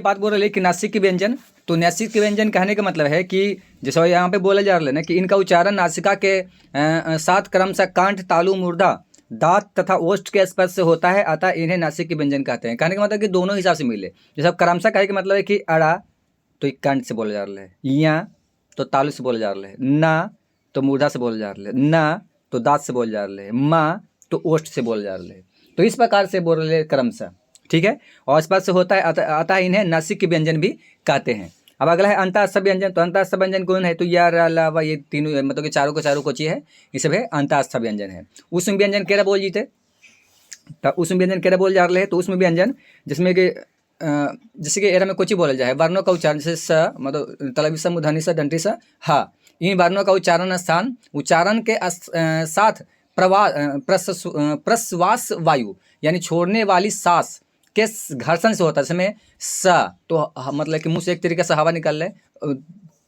बात बोल रहे कि नासिक के व्यंजन, तो नासिक के व्यंजन कहने का मतलब है कि जैसे यहाँ पे बोला जा रहा है ना कि इनका उच्चारण नासिका के साथ क्रमशः कंठ, तालु, मूर्धा, दांत तथा ओष्ठ के स्पर्श से होता है, अतः इन्हें नासिक के व्यंजन कहते हैं। कहने का मतलब कि दोनों हिसाब से मिले। जैसे अब क्रमशः कहने का मतलब है कि अड़ा तो कंठ से बोला जा रहा है, या तो तालु से बोला जा रहा है, ना तो मूर्धा से बोला जा रहा है, ना तो दांत से बोला जा रहा है, माँ तो ओष्ठ से बोला जा रहा है। तो इस प्रकार से बोल रहे क्रमशः, ठीक है। और स्पर्श से होता है, अतः इन्हें नासिक के व्यंजन भी कहते हैं। अब अगला है अंतःस्थ व्यंजन। तो अंतःस्थ व्यंजन कौन है? तो या, रा, ला, वा, ये तीनों मतलब कि चारों को चारों कोची है, ये सब है अंतःस्थ व्यंजन है। उसमें व्यंजन केरा बोल जीते, तो उसमें व्यंजन केरा बोल जा रहे हैं। तो उसमें व्यंजन जिसमें कि जैसे कि एरा में कोची बोला जाए, वर्णों का उच्चारण जैसे स मतलब तलबी स, मूर्धनी स, दंडी स, हा, इन वर्णों का उच्चारण स्थान उच्चारण के साथ प्रश्वास वायु यानी छोड़ने वाली सांस के घर्षण से होता है। इसमें स तो मतलब कि मुंह से एक तरीके से हवा निकल रहे,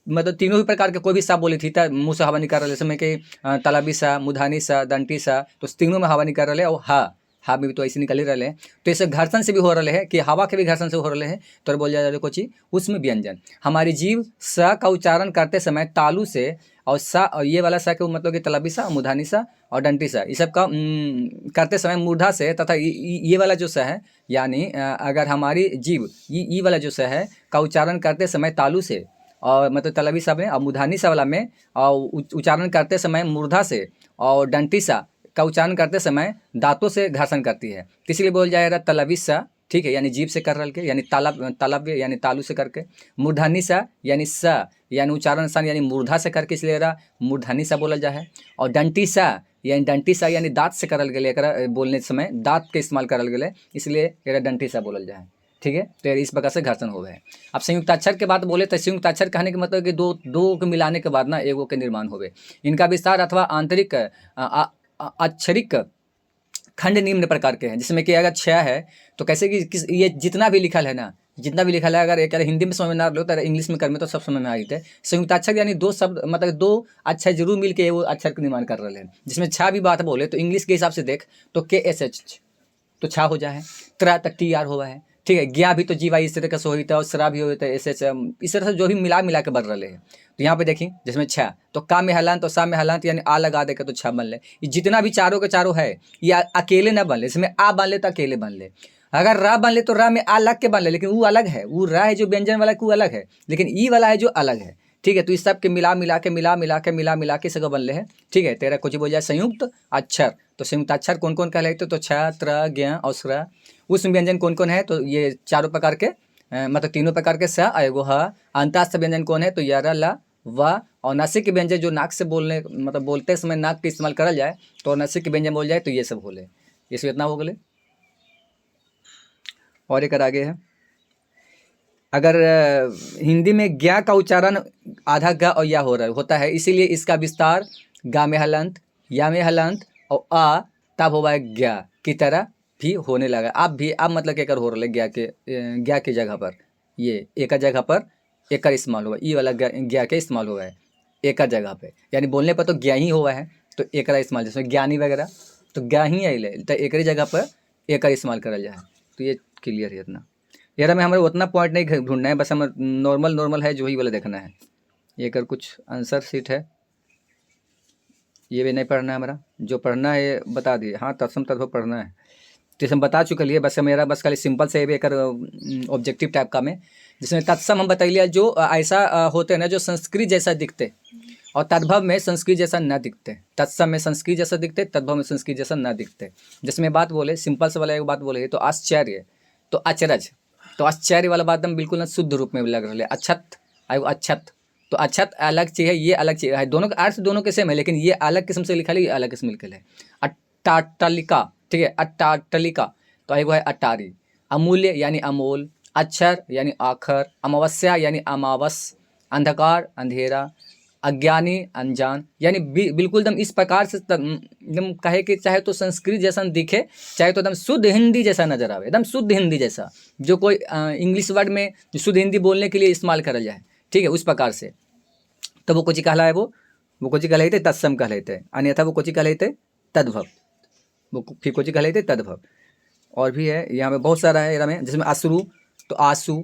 मतलब तीनों ही प्रकार के कोई भी सा बोली थी तो मुंह से हवा निकाल रहे, जैसे में कि तलाबी सा, मुधानी सा, दंटी सा, तो तीनों में हवा निकाल रहे। और हा में भी तो ऐसे निकल ही रहे हैं। तो इसे घर्षण से भी हो रहे हैं कि हवा के भी घर्षण से हो रहे हैं। तो बोल जा रहे कोची उसमें व्यंजन। हमारी जीव स का उच्चारण करते समय तालु से और सा, और ये वाला सा के मतलब कि तलबी सा, मुधानी सा और डंटी सा, ये सब का करते समय मूर्धा से तथा ये वाला जो सा है, यानी अगर हमारी जीव ये वाला जो सा है का उच्चारण करते समय तालु से और मतलब तलबी सा में और मुधानी सा वाला में, और उच्चारण करते समय मूर्धा से और डंटी सा का उच्चारण करते समय दांतों से घर्षण करती है। इसलिए बोल जाएगा तलबी सा, ठीक है, यानी जीभ से कर के, यानी तालब यानी तालु से करके, मूर्धनी सा यानी स यानी उच्चारण स्थान यानी मूर्धा से करके, इसलिए मूर्धनी सा बोला जाए। और डंटी सा यानी दांत से करल गए, बोलने समय दांत के इस्तेमाल करल गए, इसलिए एरा डंटी सा बोलल जाए, ठीक है। तो इस प्रकार से घर्षण हो गए। अब संयुक्ताक्षर के बात बोले तो संयुक्ताक्षर कहने के मतलब कि दो को मिलाने के बाद ना एगो के निर्माण होवे। इनका विस्तार अथवा आंतरिक अक्षरिक खंड निम्न प्रकार के हैं, जिसमें कि अगर 6 है तो कैसे कि ये जितना भी लिखल है ना, जितना भी लिखल है, अगर एक हिंदी में समझ ना लो तो इंग्लिश में कर में तो सब समझ में आ जाते हैं। संयुक्ताक्षर यानी दो शब्द मतलब दो अक्षर जरूर मिल के वो अक्षर का निर्माण कर रहे हैं। जिसमें छा भी बात बोले तो इंग्लिश के हिसाब से देख तो KSH तो छा हो जाए, त्रा तक TR हुआ है, ठीक है। ज्ञा भी तो जीवा इस तरह का सो होता है, और सरा भी होता है SH, इस तरह से जो भी मिला के बढ़ रहे हैं। तो यहाँ पे देखिए जिसमें छा तो का में हलांत तो सा में हलांत यानी आ लगा देकर तो छा बन ले। ये जितना भी चारों के चारों है ये अकेले ना बन ले, इसमें आ बन ले तो अकेले बन ले। अगर रा बन ले तो रा में आ लग के बन ले, लेकिन वो अलग है, वो रा है जो व्यंजन वाला वो अलग है, लेकिन ई वाला है जो अलग है, ठीक है। तो इस सब के मिला के सगो बनले है, ठीक है। तेरा कुछ बोल जाए संयुक्त अक्षर। तो संयुक्त अक्षर कौन कौन कहलाते? तो छ, त्र, ज्ञ और स्र। उस व्यंजन कौन कौन है? तो ये चारों प्रकार के मतलब तीनों प्रकार के स एगो ह। अंतःस्थ व्यंजन कौन है? तो यारा, ला, वा। और नासिक के व्यंजन जो नाक से बोलने मतलब बोलते समय नाक का इस्तेमाल करल जाए तो नासिक के व्यंजन बोल जाए तो ये सब बोले। इसमें इतना हो गए। और एक आगे है, अगर हिंदी में ज्ञा का उच्चारण आधा ग और या होता है, इसीलिए इसका विस्तार गा में हलंत, या में हलंत और आ तब हुआ है ज्ञा की तरह भी होने लगा। अब मतलब क्या कर हो रहा है ज्ञा की जगह पर ये एक जगह पर एक इस्तेमाल हुआ, ई वाला ज्ञा के इस्तेमाल हुआ है एक जगह पे, यानी बोलने पर तो ज्ञा ही हुआ है तो एक इस्तेमाल, जैसे ज्ञानी वगैरह तो ज्ञा ही आइले तो एक जगह पर एक इस्तेमाल करल जाए। तो ये क्लियर है इतना। यार हमें हमारे उतना पॉइंट नहीं ढूंढना है, बस हमें नॉर्मल है जो ही वाला देखना है। ये कर कुछ आंसर सीट है, ये भी नहीं पढ़ना है हमारा, जो पढ़ना है बता दिए। हाँ तत्सम तत्व पढ़ना है तो हम बता चुके लिए, बस मेरा बस खाली सिंपल से एक ऑब्जेक्टिव टाइप का में, जिसमें तत्सम हम बताइए जो ऐसा होते हैं ना जो संस्कृत जैसा दिखते और तद्भव में संस्कृत जैसा न दिखते। तत्सम में संस्कृत जैसा दिखते, तद्भव में संस्कृत जैसा न दिखते। जिसमें बात बोले सिंपल से वाला एक बात बोले तो आश्चर्य तो अचरज, तो आश्चर्य वाला बात एकदम बिल्कुल ना शुद्ध रूप में लग रहा है। अक्षत अक्षत तो अक्षत अलग चीज़ है, ये अलग चीज़ है, दोनों का अर्थ दोनों के सेम है, लेकिन ये अलग किस्म से लिखा है, ये अलग किस्म लिखा है। अट्टाटलिका, ठीक है, अट्टाटलिका तो एक है अटारी। अमूल्य यानी अमोल, अक्षर यानी आखर, अमावस्या यानी अमावस, अंधकार अंधेरा, अज्ञानी अनजान, यानी बिल्कुल एकदम इस प्रकार से एकदम कहे कि चाहे तो संस्कृत जैसा दिखे, चाहे तो एकदम शुद्ध हिंदी जैसा नजर आवे, एकदम शुद्ध हिंदी जैसा जो कोई इंग्लिश वर्ड में शुद्ध हिंदी बोलने के लिए इस्तेमाल करा जाए, ठीक है, उस प्रकार से। तो वो कुछ कहला है, वो कुछ कहलाते तत्सम कहलाते, अन्यथा वो कुछ कहलाते तद्भव, वो फिर कुछ कहलाते तद्भव। और भी है यहाँ पे बहुत सारा है में, जिसमें अश्रु तो आंसू,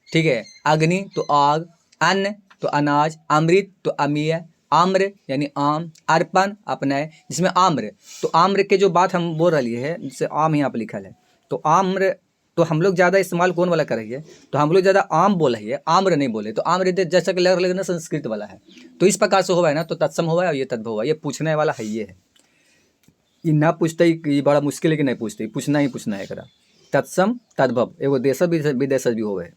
ठीक है। अग्नि तो आग, अन्न तो अनाज, अमृत तो अमीय, आम्र यानी आम, अर्पण अपनाए जिसमें आम्र, तो आम्र के जो बात हम बोल रही है जैसे आम यहाँ पर लिखल है, तो आम्र तो हम लोग ज़्यादा इस्तेमाल कौन वाला कर रही है, तो हम लोग ज़्यादा आम बोल रही है, आम्र नहीं बोले, तो आम्र जैसा कि लग ना संस्कृत वाला है, तो इस प्रकार से हुआ है ना, तो तत्सम हुआ है और ये तद्भव हुआ, ये पूछने वाला है, ये है, ये ना पूछते ही ये बड़ा मुश्किल है कि नहीं पूछते, पूछना ही पूछना है करा। तत्सम तद्भव एगो देश विदेश भी हो गए,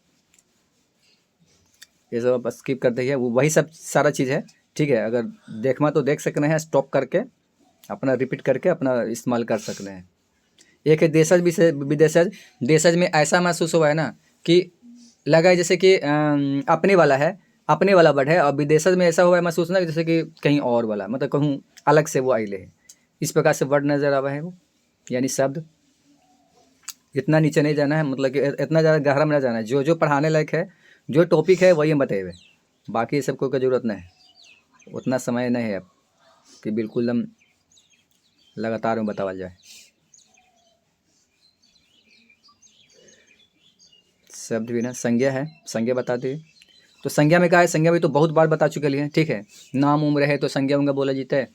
ये सब आप स्किप करते ही वो वही सब सारा चीज़ है, ठीक है। अगर देखना तो देख सकते हैं, स्टॉप करके अपना रिपीट करके अपना इस्तेमाल कर सकते हैं। एक है देशज विदेशज, देशज में ऐसा महसूस हुआ है ना कि लगा है जैसे कि अपने वाला है, अपने वाला वर्ड है, और विदेशज में ऐसा हुआ है महसूस ना जैसे कि कहीं और वाला, मतलब कहूँ अलग से वो आइले है, इस प्रकार से वर्ड नज़र आवा है वो, यानी शब्द। इतना नीचे नहीं जाना है, मतलब कि इतना ज़्यादा गहरा में ना जाना है, जो जो पढ़ाने लायक है, जो टॉपिक है वही हम बताए, बाकी ये सब कोई का जरूरत नहीं है, उतना समय नहीं है अब कि बिल्कुल हम लगातार में बतावा जाए। शब्द भी ना संज्ञा है, संज्ञा बता दी, तो संज्ञा में क्या है, संज्ञा भी तो बहुत बार बता चुके लिए, ठीक है। नाम उम्र है तो संज्ञा उंगा बोला जीता है,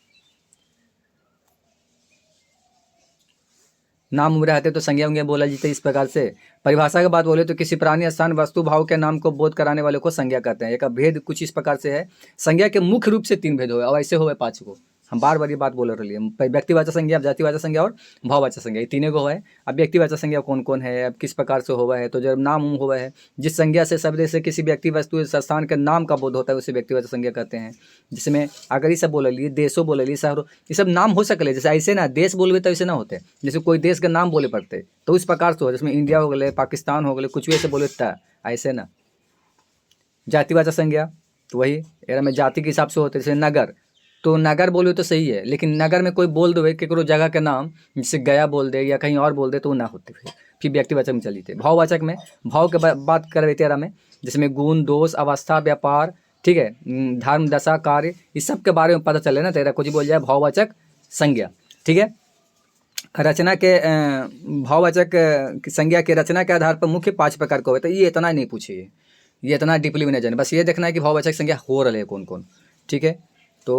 नाम उम्र आते तो संज्ञा उंज्ञा बोला जीता है। इस प्रकार से परिभाषा की बात बोले तो किसी प्राणी, स्थान, वस्तु, भाव के नाम को बोध कराने वाले को संज्ञा कहते हैं। एक भेद कुछ इस प्रकार से है, संज्ञा के मुख्य रूप से 3 भेद हो, और ऐसे हो 5 को, हम बार बार ये बात बोल रही है, व्यक्तिवाचक संज्ञा, जातिवाचक संज्ञा और भाववाचक संज्ञा, ये 3 को है। अब व्यक्तिवाचक संज्ञा कौन कौन है, अब किस प्रकार से हुआ है, तो जब नाम हुआ है, जिस संज्ञा से शब्द से किसी व्यक्ति, वस्तु, संस्थान के नाम का बोध होता है उसे व्यक्तिवाचक संज्ञा कहते हैं। जिसमें अगर ये सब बोल लिए, देशों बोल लिए, शहरों, ये सब नाम हो सकले, जैसे ऐसे ना देश बोलवे तो ऐसे ना होते, जैसे कोई देश का नाम बोले पड़ते, तो इस प्रकार से हो, जिसमें इंडिया हो गए, पाकिस्तान हो गए, कुछ भी ऐसे बोले ऐसे ना। जातिवाचक संज्ञा तो वही एरा में जाति के हिसाब से होते, जैसे नगर, तो नगर बोले तो सही है, लेकिन नगर में कोई बोल दे केकरो जगह के नाम, जैसे गया बोल दे या कहीं और बोल दे तो वो ना होते, फिर व्यक्तिवाचक में चली थे। भाववाचक में भाव के बात कर तेरा में, जिसमें गुण, दोष, अवस्था, व्यापार, ठीक है, धर्म, दशा, कार्य, इस सब के बारे में पता चले ना, तेरा कुछ बोल जाए भाववाचक संज्ञा, ठीक है। रचना के भाववाचक संज्ञा के रचना के आधार पर मुख्य 5 प्रकार के हुए, तो ये इतना नहीं पूछिए, ये इतना डीपली में नहीं जाने, बस ये देखना है कि भाववाचक संज्ञा हो रहे हैं कौन कौन, ठीक है। तो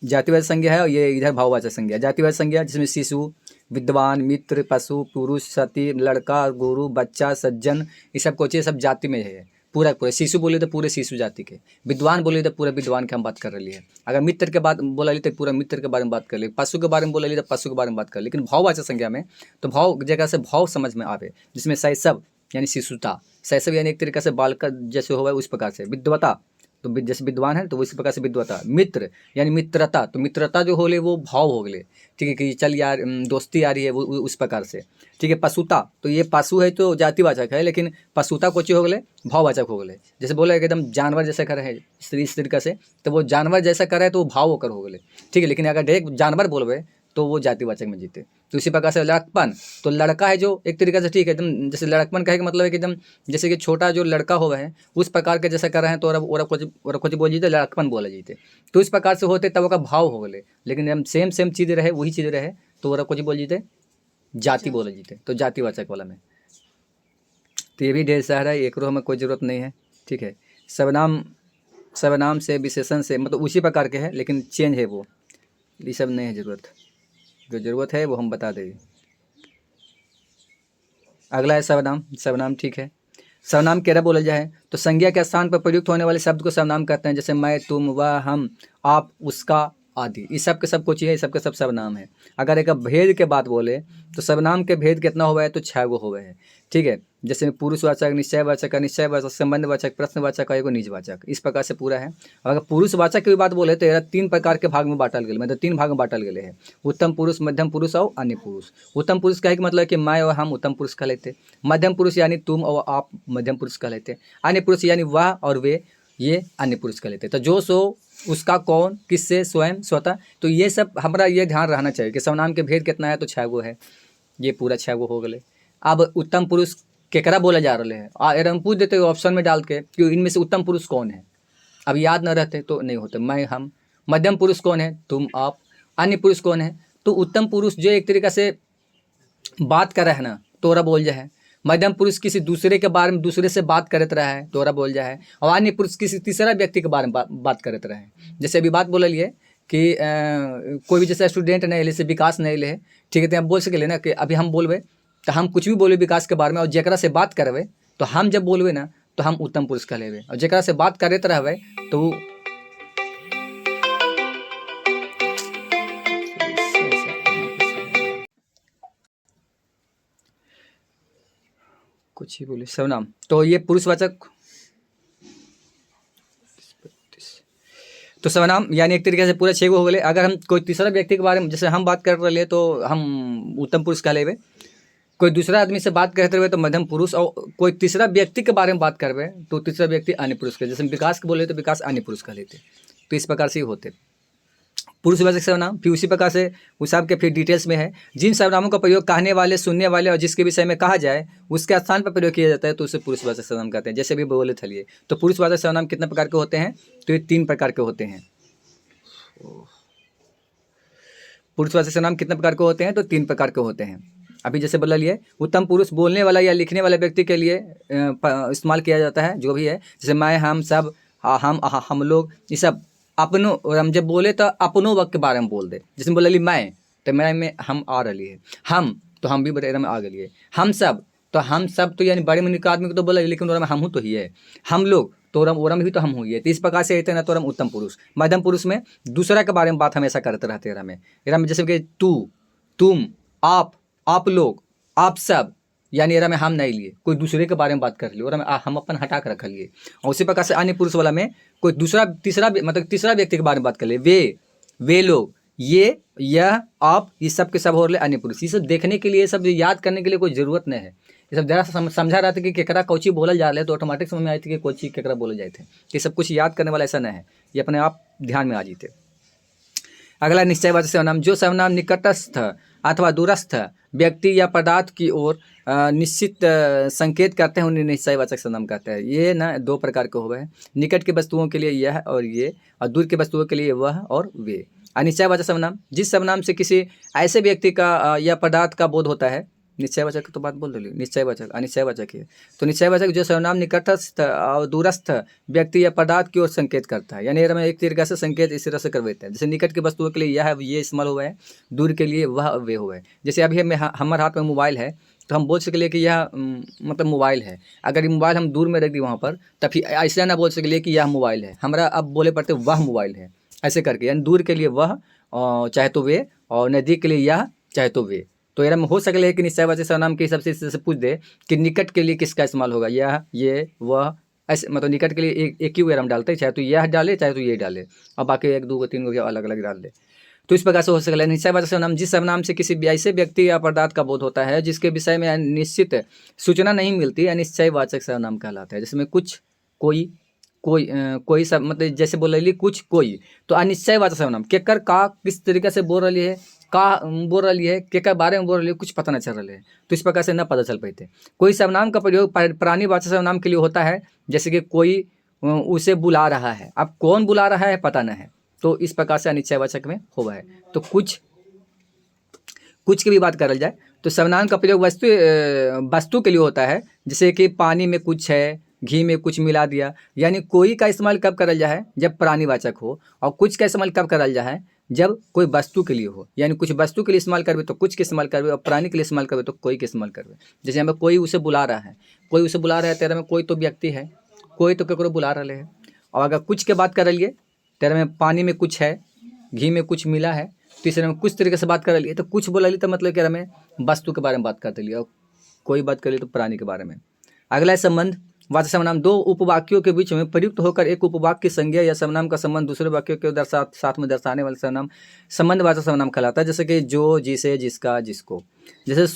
जातिवाचक संज्ञा है और ये इधर भाववाचक संज्ञा। जातिवाचक संज्ञा जिसमें शिशु, विद्वान, मित्र, पशु, पुरुष, सती, लड़का, गुरु, बच्चा, सज्जन, ये सब को सब जाति में है, पूरा पूरे। शिशु बोले तो पूरे शिशु जाति के, विद्वान बोले तो पूरे विद्वान के हम बात कर रही है। अगर मित्र के बात बोला ली तो पूरा मित्र के बारे में बात कर ली, पशु के बारे में बोला ली तो पशु के बारे में बात कर ली। लेकिन भाववाचक संज्ञा में तो भाव जगह से भाव समझ में आवे, जिसमें शैशव यानी शिशुता, शैशव यानी एक तरीके से बालक जैसे हो उस प्रकार से। विद्वता तो जैसे विद्वान है तो उसी प्रकार से विद्वता। मित्र यानी मित्रता, तो मित्रता जो होले वो भाव हो गए, ठीक है, कि चल यार दोस्ती आ रही है वो उस प्रकार से, ठीक है। पशुता तो ये पशु है तो जातिवाचक है, लेकिन पशुता को हो गए भाववाचक हो गए। जैसे बोले एकदम जानवर जैसा करे है इस तरीके से, तो वो जानवर जैसा करे तो वो भाव होकर हो गए, ठीक है। लेकिन अगर डायरेक्ट जानवर बोलवे तो वो जातिवाचक में जीते। तो इसी प्रकार से लड़कपन, तो लड़का है जो एक तरीके से, ठीक है, एकदम जैसे लड़कपन कहे का मतलब है कि एकदम जैसे कि छोटा जो लड़का हो गए हैं उस प्रकार के जैसा कर रहे हैं, तो और कुछ बोल जीते लड़कपन बोला जीते, तो इस प्रकार से होते तब का भाव हो गए। लेकिन हम सेम चीज़ रहे वही चीज़ रहे तो और कुछ बोल जीते जाति बोले जीते, तो जातिवाचक वाला में। तो ये भी ढेर सारा है, एक रो हमें कोई ज़रूरत नहीं है, ठीक है। सर्वनाम से, विशेषण से, मतलब उसी प्रकार के हैं लेकिन चेंज है वो, ये सब नहीं है ज़रूरत, जो ज़रूरत है वो हम बता देंगे। अगला है सर्वनाम। सर्वनाम, ठीक है। सर्वनाम केरा बोला जाए तो संज्ञा के स्थान पर प्रयुक्त होने वाले शब्द को सर्वनाम कहते हैं, जैसे मैं, तुम, वह, हम, आप, उसका आदि, इस सब के सब कुछ है, सबके सब सर्वनाम है। अगर एक भेद के बात बोले तो सर्वनाम के भेद कितना हुआ है, तो 6 गो हुए हैं, ठीक है। जैसे पुरुषवाचक, निश्चयवाचक, अनिश्चयवाचक, संबंधवाचक, प्रश्नवाचक और एगो निजवाचक, इस प्रकार से पूरा है। अगर पुरुषवाचक की बात बोले तो 3 प्रकार के भाग में बांटल गए, मतलब 3 भाग में बांटल गए हैं, उत्तम पुरुष, मध्यम पुरुष और अन्य पुरुष। उत्तम पुरुष का मतलब कि मैं और हम उत्तम पुरुष कह लेते, मध्यम पुरुष यानी तुम और आप मध्यम पुरुष कह लेते, अन्य पुरुष यानी वह और वे, ये अन्य पुरुष कह लेते। तो जो सो, उसका, कौन, किससे, स्वयं, स्वतः, तो ये सब हमारा ये ध्यान रहना चाहिए कि सर्वनाम के भेद कितना है, तो 6 गो है, ये पूरा 6 गो हो गए। अब उत्तम पुरुष केकरा बोला जा रहे हैं, अगर हम पूछ देते ऑप्शन में डाल के कि इनमें से उत्तम पुरुष कौन है, अब याद न रहते तो नहीं होते, मैं, हम। मध्यम पुरुष कौन है, तुम, आप। अन्य पुरुष कौन है, तो उत्तम पुरुष जो एक तरीका से बात कर रहे हैं ना, तोरा बोल जाए। मध्यम पुरुष किसी दूसरे के बारे में दूसरे से बात करत रहा है तोरा बोल जा है, और अन्य पुरुष किसी तीसरा व्यक्ति के बारे में बात करत रहा है। जैसे अभी बात बोलिए कि कोई भी जैसे स्टूडेंट नहीं ले, जैसे विकास नहीं ले, ठीक है, तो आप बोल सके ना कि अभी हम बोलबे तो हम कुछ भी बोले विकास के बारे में, और जरा से बात करबे तो हम जब बोलबे ना तो हम उत्तम पुरुष कह लेबे, और जरा से बात करते रहबे तो कुछ ही बोले सर्वनाम, तो ये पुरुषवाचक, तो सर्वनाम यानी एक तरीके से पूरा 6 गो हो गए। अगर हम कोई तीसरा व्यक्ति के बारे में जैसे हम बात कर रहे तो हम उत्तम पुरुष कह लेबे, कोई दूसरा आदमी से बात करते हुए तो मध्यम पुरुष, और कोई तीसरा व्यक्ति के बारे में बात करबे तो तीसरा व्यक्ति अन्य पुरुष के, जैसे विकास के बोले तो विकास अन्य पुरुष कह लेते। तो इस प्रकार से ही होते पुरुषवाचक सर्वनाम। फिर उसी प्रकार से उस सबके फिर डिटेल्स में है, जिन सर्वनामों का प्रयोग कहने वाले, सुनने वाले और जिसके विषय में कहा जाए उसके स्थान पर प्रयोग किया जाता है तो उसे पुरुषवाचक सर्वनाम कहते हैं। जैसे भी बोले चलिए, तो पुरुषवाचक सर्वनाम कितने प्रकार के होते हैं, तो ये 3 प्रकार के होते हैं। पुरुषवाचक सर्वनाम कितने प्रकार के होते हैं, तो 3 प्रकार के होते हैं। अभी जैसे बोला लिए उत्तम पुरुष बोलने वाला या लिखने वाले व्यक्ति के लिए इस्तेमाल किया जाता है, जो भी है, जैसे मैं, हम, सब, हम लोग, ये सब अपनों, और हम जब बोले तो अपनों वक्त के बारे में बोल दे। जैसे बोला ली मैं, तो मैं में हम आ रही है, हम तो हम भी बड़े में आ गए, हम सब तो हम सब तो यानी बड़े में निका आदमी को तो बोला, लेकिन ओरा में हम हूँ तो ही है, हम लोग तो ओरा में भी तो हम हुई है। तो इस प्रकार से रहते ना तो हम उत्तम पुरुष। मध्यम पुरुष में दूसरा के बारे में बात हमेशा करते रहते हैं एरा में, जैसे कि तू, तुम, आप लोग, आप सब, यानी एरा में हम नहीं लिए, कोई दूसरे के बारे में बात कर लिए, और हम अपन हटा कर रख लिए। और उसी प्रकार से अन्य पुरुष वाला में कोई दूसरा तीसरा मतलब तीसरा व्यक्ति के बारे में बात कर ले, वे लोग, ये, यह, आप, ये सब के सब हो रहे अन्य पुरुष। ये सब देखने के लिए, ये सब याद करने के लिए कोई ज़रूरत नहीं है। ये सब जरा समझा रहा था कि केकरा कोची बोलल जा रहा है तो ऑटोमेटिक समझ में आई थी कि कोची केकरा बोले जाते हैं। ये सब कुछ याद करने वाला ऐसा नहीं है, ये अपने आप ध्यान में आ जाते। अगला निश्चयवाचक सर्वनाम, जो सर्वनाम निकटस्थ अथवा दूरस्थ व्यक्ति या पदार्थ की ओर निश्चित संकेत करते हैं उन्हें निश्चयवाचक सर्वनाम कहते हैं। ये ना 2 प्रकार के हुए हैं, निकट के वस्तुओं के लिए यह और ये, और दूर के वस्तुओं के लिए वह और वे। अनिश्चयवाचक सर्वनाम, जिस सर्वनाम से किसी ऐसे व्यक्ति का या पदार्थ का बोध होता है, निश्चयवाचक तो बात बोल रही, निश्चयवाचक अनिश्चयवाचक है। तो निश्चयवाचक जो सर्वनाम निकटस्थ और दूरस्थ व्यक्ति या पदार्थ की ओर संकेत करता है, यानी एक तरीके से संकेत इस तरह से कर देते हैं। जैसे निकट की वस्तुओं के लिए यह है, ये इस्तेमाल हुआ है, दूर के लिए वह वे हुआ है। जैसे अभी हमारे हाथ में मोबाइल है तो हम बोल सके कि यह मतलब मोबाइल है। अगर ये मोबाइल हम दूर में रख दी वहाँ पर, तब फिर ऐसा ना बोल सके कि यह मोबाइल है, हमारा अब बोले पड़ते वह मोबाइल है, ऐसे करके। यानी दूर के लिए वह चाहे तो वे, और नज़दीक के लिए यह चाहे तो वे। तो एरा में हो सकले है कि निश्चयवाचक सर्वनाम के हिसाब से पूछ दे कि निकट के लिए किसका इस्तेमाल होगा, यह, ये, वह, ऐसे मतलब निकट के लिए एक ही वेर हम डालते हैं, चाहे तो यह डाले चाहे तो ये डाले, और बाकी 1, 2, 3 गो अलग अलग डाल दे। तो इस प्रकार से हो सकता है निश्चयवाचक सर्वनाम, जिस सर्वनाम से किसी ऐसे व्यक्ति या पदार्थ का बोध होता है जिसके विषय में निश्चित सूचना नहीं मिलती, अनिश्चयवाचक सर्वनाम कहलाता है। जिसमें कुछ, कोई सब मतलब जैसे बोल रही कुछ, कोई, तो अनिश्चयवाचक सर्वनाम केकर का किस तरीके से बोल रही है, का बोल रही है, के बारे में बोल रही है, कुछ पता न चल रहा है। तो इस प्रकार से न पता चल पाते। कोई सर्वनाम का प्रयोग प्राणीवाचक सर्वनाम के लिए होता है, जैसे कि कोई उसे बुला रहा है, अब कौन बुला रहा है पता न है, तो इस प्रकार से अनिश्चयवाचक में हुआ है। तो कुछ की भी बात करल जाए तो सर्वनाम का प्रयोग वस्तु के लिए होता है, जैसे कि पानी में कुछ है, घी में कुछ मिला दिया। यानी कोई का इस्तेमाल कब करल जाए, जब प्राणीवाचक हो, और कुछ का इस्तेमाल कब करल जाए, जब कोई वस्तु के लिए हो। यानी कुछ वस्तु के लिए इस्तेमाल करबे तो कुछ के इस्तेमाल करबे, और प्राणी के लिए इस्तेमाल करबे तो कोई के इस्तेमाल करबे। जैसे हमें कोई उसे बुला रहा है, तेरा में कोई तो व्यक्ति है, कोई तो केकरो बुला रहे है। और अगर कुछ के बात कर लिए, तेरा में पानी में कुछ है, घी में कुछ मिला है, तीसरे में कुछ तरीके से बात कर लिए, तो कुछ बोला ली तो मतलब कि हमें वस्तु के बारे में बात करते लिए, और कोई बात कर ली तो प्राणी के बारे में। अगला है संबंध वाचक सर्वनाम, 2 उपवाक्यों के बीच में प्रयुक्त होकर एक उपवाक्य की संज्ञा या सर्वनाम का संबंध दूसरे वाक्यों के साथ में दर्शाने वाला सर्वनाम संबंधवाचक सर्वनाम कहलाता है। जैसे कि जो, जिसे, जिसका, जिसको। जैसे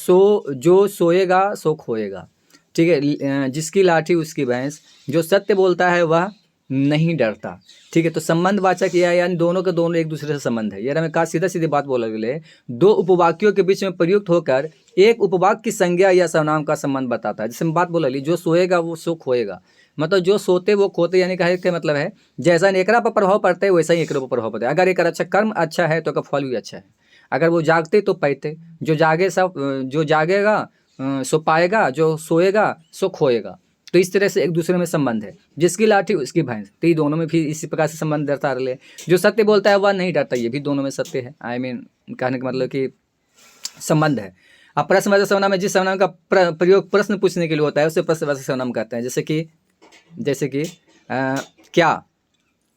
जो सोएगा सो खोएगा, ठीक है, जिसकी लाठी उसकी भैंस, जो सत्य बोलता है वह नहीं डरता, ठीक है। तो संबंधवाचक यानी दोनों के दोनों एक दूसरे से संबंध है। यार हमें कहा सीधी बात बोला गया, 2 उपवाक्यों के बीच में प्रयुक्त होकर एक उपवाक्य की संज्ञा या सर्वनाम का संबंध बताता है। जैसे हम बात बोला ली, जो सोएगा वो सो खोएगा, मतलब जो सोते वो खोते, यानी कहे के मतलब है जैसा एकरा पर प्रभाव पड़ता है वैसा ही एकरा पर प्रभाव पड़ता है। अगर एक अच्छा कर्म अच्छा है तो फल भी अच्छा है, अगर वो जागते तो पैते, जो जागेगा सो पाएगा, जो सोएगा सो खोएगा। तो इस तरह से एक दूसरे में संबंध है। जिसकी लाठी उसकी भैंस, तो ये दोनों में भी इसी प्रकार से संबंध दर्शा रहे। जो सत्य बोलता है वह नहीं डरता, ये भी दोनों में सत्य है। आई मीन कहने का मतलब कि संबंध है। अब प्रश्नवाचक सर्वनाम में जिस सर्वनाम का प्रयोग प्रश्न पूछने के लिए होता है उसे प्रश्नवाचक सर्वनाम कहते हैं। जैसे कि क्या,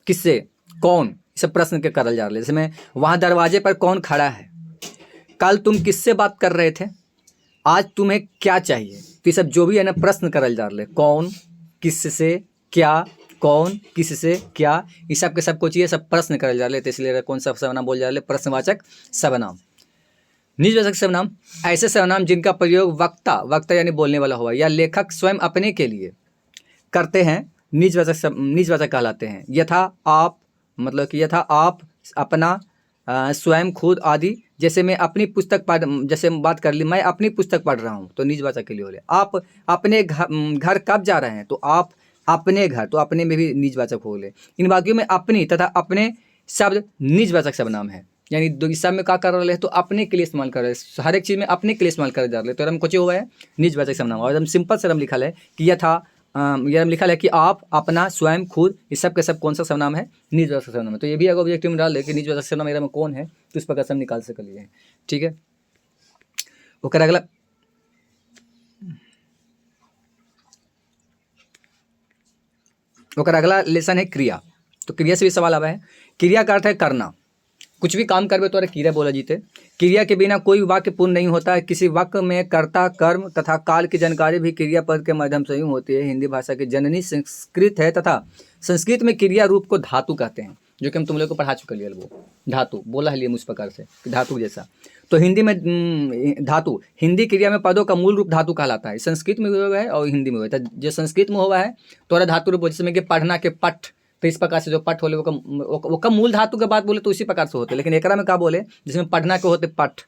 किससे, कौन, ये सब प्रश्न के करल जा रहे। जैसे में वहाँ दरवाजे पर कौन खड़ा है, कल तुम किससे बात कर रहे थे, आज तुम्हें क्या चाहिए। तो ये सब जो भी है ना प्रश्न करल जा रहे। कौन, किससे, क्या, कौन, किससे, क्या, ये सब के सब को चाहिए, सब प्रश्न करल जा रहे। तो इसलिए कौन सा सर्वनाम बोल जा रहे, प्रश्नवाचक सर्वनाम। निजवाचक सर्वनाम ऐसे सर्वनाम जिनका प्रयोग वक्ता यानी बोलने वाला हुआ या लेखक स्वयं अपने के लिए करते हैं, निजवाचक कहलाते हैं। यथा आप, मतलब कि यथा आप, अपना, स्वयं, खुद आदि। जैसे मैं अपनी पुस्तक पढ़, जैसे बात कर ली, मैं अपनी पुस्तक पढ़ रहा हूँ, तो निजवाचक के लिए बोले। आप अपने घर कब जा रहे हैं, तो आप अपने घर, तो अपने में भी निजवाचक हो गए। इन वाक्यों में अपनी तथा अपने शब्द निजवाचक सर्वनाम है। यानी दो सब में क्या कर रहे हैं, तो अपने के लिए इस्तेमाल कर रहे हैं। हर एक चीज़ में अपने के लिए इस्तेमाल कर जा रहे हैं। तो रम कुछ हुआ है निजवाचक सर्वनाम। और एकदम सिंपल से रम लिखा है कि यथा, यह लिखा है कि आप, अपना, स्वयं, खुद, ये सब के सब कौन सा सर्वनाम है, निजवाचक सर्वनाम है। तो ये भी अगर ऑब्जेक्टिव में डाल दे कि निजवाचक सर्वनाम मेरा में कौन है, तो इस प्रकार से हम निकाल सके लिए। ठीक है। ओकर अगला लेसन है क्रिया। तो क्रिया से भी सवाल आवा है। क्रिया का अर्थ है करना। कुछ भी काम करवे तो अरे क्रिया बोला जीते। क्रिया के बिना कोई वाक्य पूर्ण नहीं होता है। किसी वाक्य में कर्ता, कर्म तथा काल की जानकारी भी क्रिया पद के माध्यम से ही होती है। हिंदी भाषा की जननी संस्कृत है तथा संस्कृत में क्रिया रूप को धातु कहते हैं, जो कि हम तुम लोग को पढ़ा चुके लिए। वो धातु बोला है लिए उस प्रकार से धातु जैसा। तो हिंदी में धातु, हिंदी क्रिया में पदों का मूल रूप धातु कहलाता है। संस्कृत में हुआ है और हिंदी में हुआ है। जो संस्कृत में हुआ है तो धातु रूप, जिसमें कि पढ़ना के पठ, तो इस प्रकार से जो पठ होले वो का मूल धातु के बात बोले तो उसी प्रकार से होते। लेकिन एकरा में क्या बोले, जिसमें पढ़ना के होते पठ,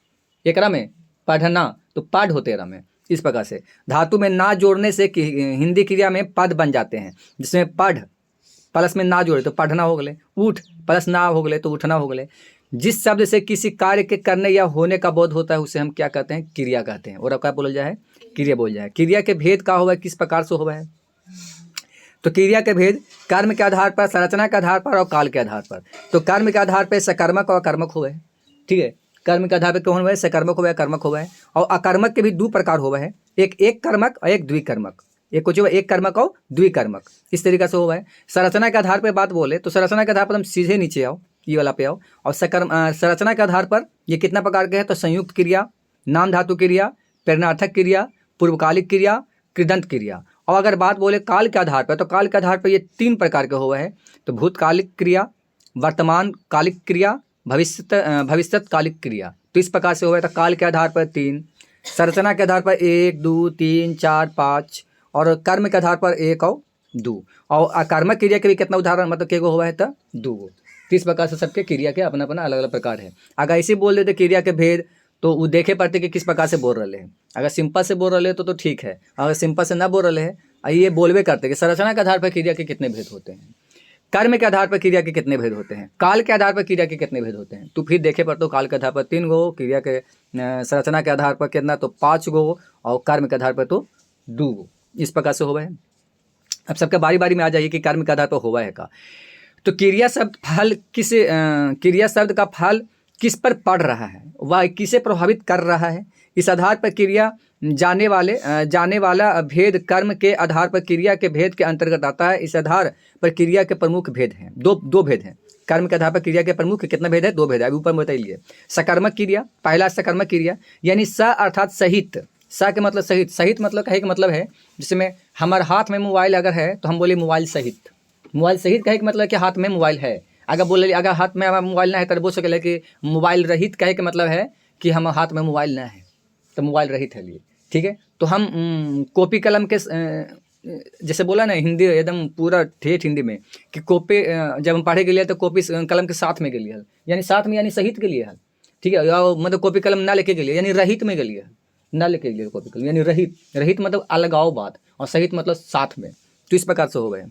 एकरा में पढ़ना तो पाठ होते एकरा में। इस प्रकार से धातु में ना जोड़ने से हिंदी क्रिया में पद बन जाते हैं। जिसमें पढ़ प्लस में ना जोड़े तो पढ़ना हो गए, उठ प्लस ना हो गए तो उठना हो गए। जिस शब्द से किसी कार्य के करने या होने का बोध होता है उसे हम क्या कहते हैं, क्रिया कहते हैं। और अब क्या बोला जाए, क्रिया बोल जाए। क्रिया के भेद का हुआ है, किस प्रकार से हुआ है, तो क्रिया के भेद कर्म के आधार पर, संरचना के आधार पर और काल के आधार पर। तो कर्म के आधार पर सकर्मक और कर्मक हुआ है। ठीक है। कर्म के आधार पर कौन हुआ है, सकर्मक हुआ है, कर्मक हुआ है। और अकर्मक के भी दो प्रकार हुआ है, एक कर्मक और एक द्विकर्मक। एक कुछ हुआ एक कर्मक और द्विकर्मक, इस तरीके से हुआ है। संरचना के आधार पर बात बोले तो संरचना के आधार पर हम सीधे नीचे आओ, ये वाला पे आओ। और संरचना के आधार पर ये कितना प्रकार के हैं, तो संयुक्त क्रिया, नाम धातु क्रिया, प्रेरणार्थक क्रिया, पूर्वकालिक क्रिया, कृदंत क्रिया। और अगर बात बोले काल के आधार पर, तो काल के आधार पर ये तीन प्रकार के हुआ है। तो भूतकालिक क्रिया, वर्तमान कालिक क्रिया, भविष्यत कालिक क्रिया। तो इस प्रकार से हुआ है। तो काल के आधार पर 3, संरचना के आधार पर 1, 2, 3, 4, 5, और कर्म के आधार पर 1 और 2। और अकर्मक क्रिया के भी कितना उदाहरण, मतलब के गो हुआ है, तो 2। तो इस प्रकार से सबके क्रिया के अपना अपना अलग अलग प्रकार है। अगर ऐसे बोल देते क्रिया के भेद तो वो देखे पड़ते कि किस प्रकार से बोल रहे हैं। अगर सिंपल से बोल रहे तो ठीक है, अगर सिंपल से ना बोल रहे हैं, ये बोलवे करते कि संरचना के आधार पर क्रिया के कितने भेद होते हैं, कर्म के आधार पर क्रिया के कितने भेद होते हैं, काल के आधार पर क्रिया के कितने भेद होते हैं। तो फिर देखे पर तो काल के आधार पर 3 गो, क्रिया के संरचना के आधार पर कितना, तो 5 गो, और कर्म के आधार पर तो 2 गो। इस प्रकार से हुआ है। अब सबका बारी बारी में आ जाइए कि कर्म के आधार पर हुआ है का। तो क्रिया शब्द फल किस, क्रिया शब्द का फल किस पर पड़ रहा है, वह किसे प्रभावित कर रहा है। इस आधार पर क्रिया जाने वाला भेद कर्म के आधार पर क्रिया के भेद के अंतर्गत आता है। इस आधार पर क्रिया के प्रमुख भेद हैं, दो भेद हैं। कर्म के आधार पर क्रिया के प्रमुख कितना भेद है, 2 भेद है। अभी ऊपर में बताइए। सकर्मक क्रिया, पहला सकर्मक क्रिया यानी स अर्थात सहित। स के मतलब सहित, सहित मतलब कहे का मतलब है जिसमें हमारे हाथ में मोबाइल अगर है तो हम बोले मोबाइल सहित। मोबाइल सहित कहे का मतलब कि हाथ में मोबाइल है। अगर बोले अगर हाथ में हमारा मोबाइल ना है तो बोल सके कि मोबाइल रहित कहे का मतलब है कि हम हाथ में मोबाइल ना है, तो मोबाइल रहित है लिए। ठीक है। तो हम कॉपी कलम के जैसे बोला ना हिंदी एकदम पूरा ठेठ हिंदी में कि कॉपी जब हम पढ़े के लिए तो कॉपी कलम के साथ में के लिए, यानी साथ में यानी सहित के लिए है। ठीक है। मतलब कॉपी कलम ना लेके के लिए यानी रहित में के लिए, ना लेके के लिए कॉपी कलम यानी रहित। रहित मतलब अलगाव बात, और सहित मतलब साथ में। तो इस प्रकार से हो गए।